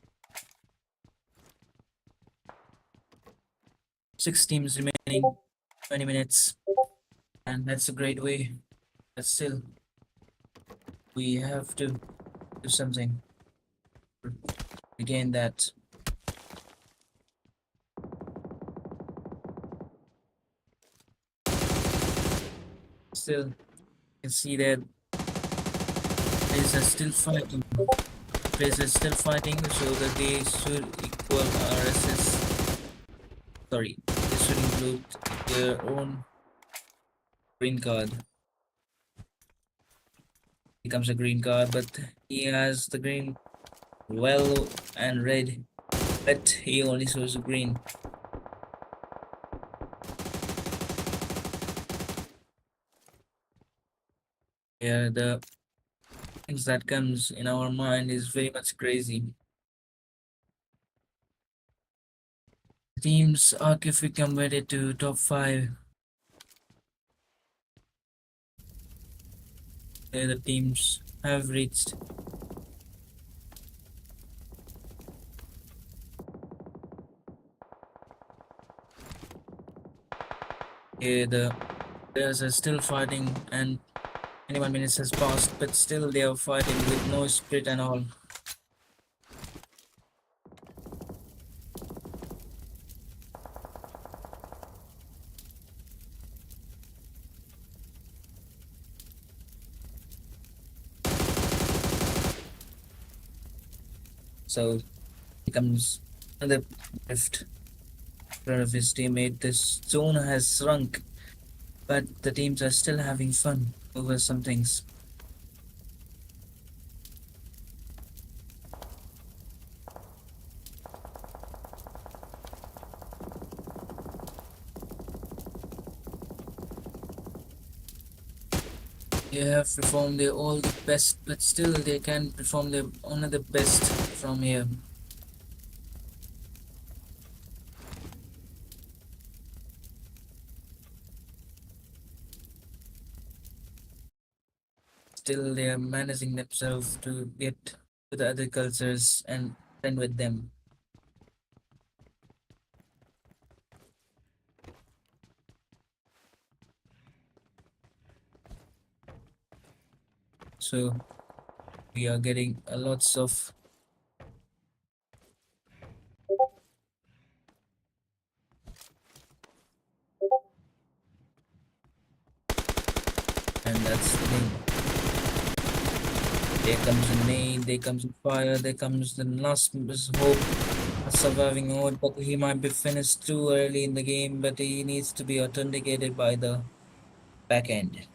Six teams remaining, 20 minutes, and that's a great way. But still, we have to do something to regain that. Still, you can see that players are still fighting. Players are still fighting, so that they should equal RSS. Sorry, they should include their own green card. Becomes a green card, but he has the green well and red, but he only shows the green. Yeah, the things that comes in our mind is very much crazy. Teams are if converted to top five. The teams have reached. The players are still fighting, and 21 minutes has passed, but still they are fighting with no spirit and all. So becomes another drift in front of his teammate. This zone has shrunk, but the teams are still having fun over some things. They have performed their all the best, but still they can perform their only the best from here. Still they are managing themselves to get to the other cultures and blend with them. So we are getting a lots of, and that's the thing. There comes a nade, there comes a fire, there comes the last hope of surviving mode, but he might be finished too early in the game, but he needs to be authenticated by the back end.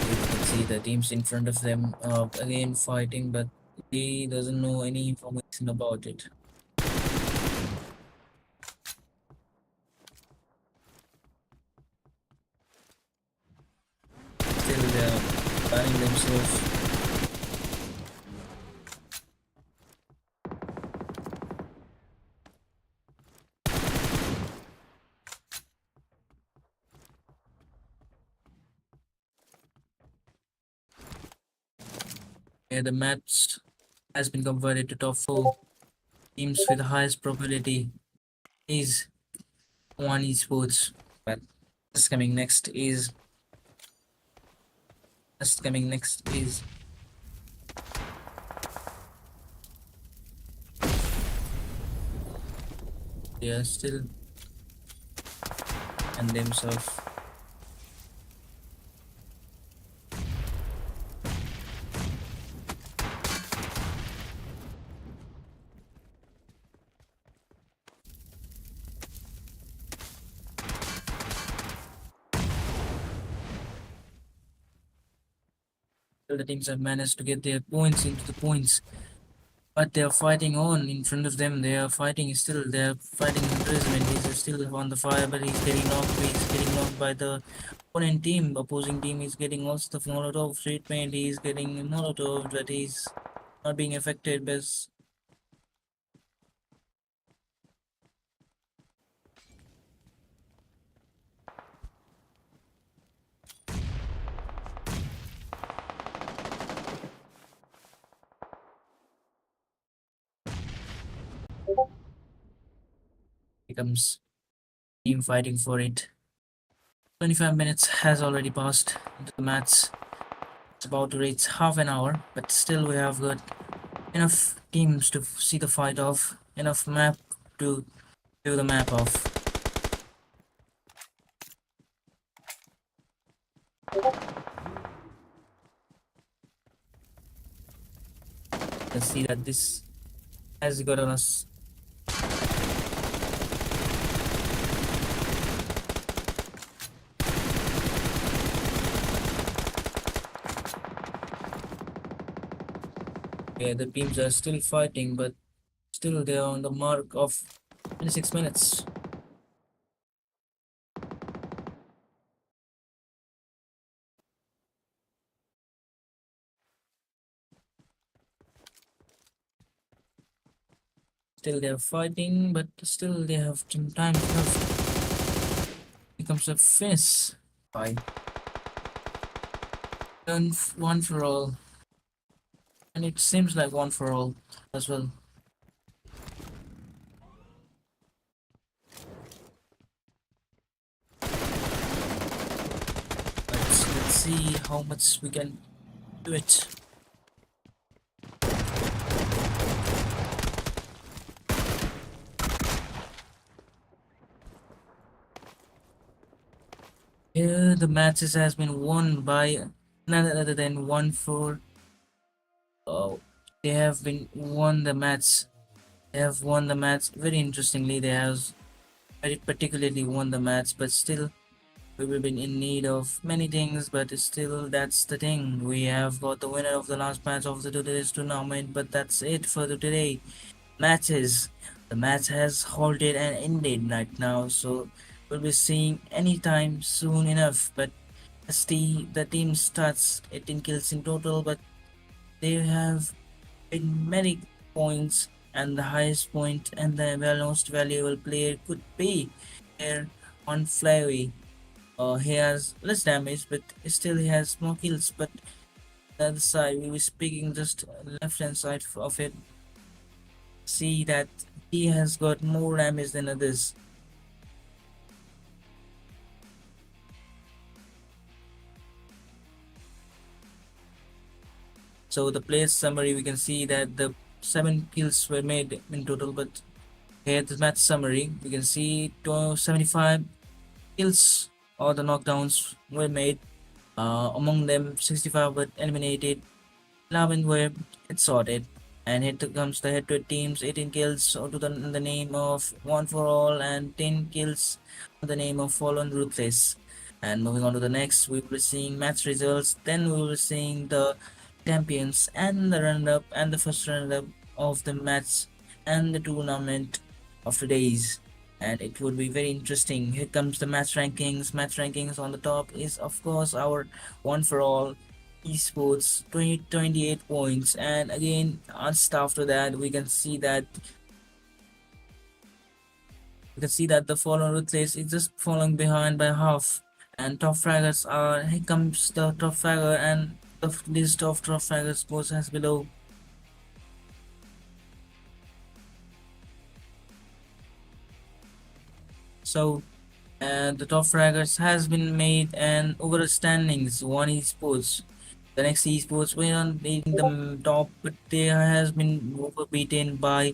You can see the teams in front of them again fighting, but he doesn't know any information about it. Still, they're planning themselves. Yeah, the match has been converted to top four. Teams with the highest probability is one esports. But just coming next is just coming next is they are still and themselves. The teams have managed to get their points into the points, but they are fighting on in front of them. They are fighting still. They are fighting imprisonment. He's still on the fire, but he's getting knocked. He's getting knocked by the opponent team. Opposing team is getting lots of Molotov treatment. He's getting Molotov, but he's not being affected. But becomes team fighting for it. 25 minutes has already passed into the match. It's about to reach half an hour, but still we have got enough teams to see the fight off, enough map to do the map off. Let's see that this has got on us. Yeah, the teams are still fighting, but still they are on the mark of 26 minutes. Still they are fighting, but still they have some time left. Becomes a finish. Bye. Done one for all. And it seems like one for all as well. Let's see how much we can do it. Here the matches has been won by none other than 1-4. Oh, they have been won the match. They have won the match very interestingly. They have very particularly won the match, but still we will be in need of many things. But still, that's the thing. We have got the winner of the last match of the today's tournament. But that's it for the today matches. The match has halted and ended right now, so we'll be seeing anytime soon enough. But as the team starts 18 kills in total, but they have been many points, and the highest point and the most valuable player could be here on Flyway. He has less damage, but still he has more kills. But The other side, we were speaking just left hand side of it. See that he has got more damage than others. So the player's summary, we can see that the 7 kills were made in total, but here the match summary, we can see 75 kills or the knockdowns were made. Among them, 65 were eliminated, 11 were sorted. And here comes the head-to-head teams, 18 kills in the name of One for All and 10 kills in the name of Fallen Ruthless. And moving on to the next, we will be seeing match results, then we will be seeing the champions and the runner-up and the first runner-up of the match and the tournament of today's. And it would be very interesting. Here comes the match rankings. Match rankings on the top is of course our One for All esports 28 points, and again just after that we can see that the Fallen Ruthless is just falling behind by half, and top fraggers are here comes the top fragger, and the list of top fraggers goes as below. So the top fraggers has been made, and overall standings one esports. The next esports were on in the top, but they has been overbeaten by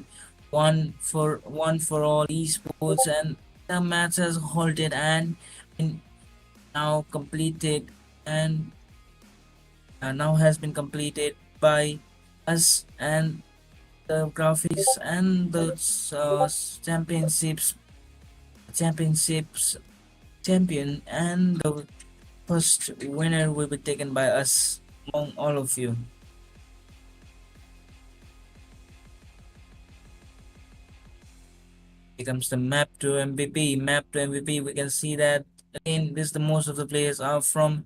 one for all esports, and the match has halted and been now completed, and now has been completed by us, and the graphics and the championships champion and the first winner will be taken by us among all of you. Becomes the map to MVP. Map to MVP, we can see that again this the most of the players are from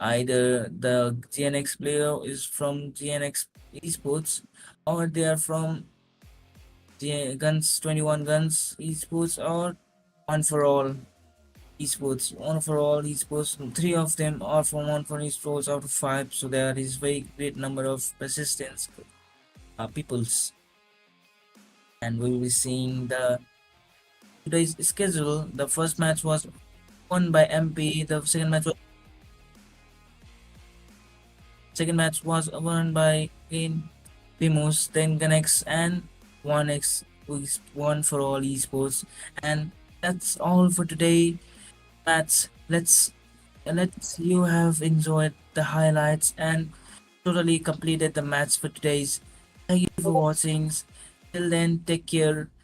either the GNX player is from GNX esports, or they are from Guns 21 Guns esports, or One for All esports. One for All esports, three of them are from One for esports out of five, so there is very great number of persistence peoples. And we will be seeing the today's schedule. The first match was won by MP. The second match was won by again Pimus, then Ganex and 1x with One for All esports. And that's all for today. Match. Let's you have enjoyed the highlights and totally completed the match for today's. Thank you for watching. Till then, take care.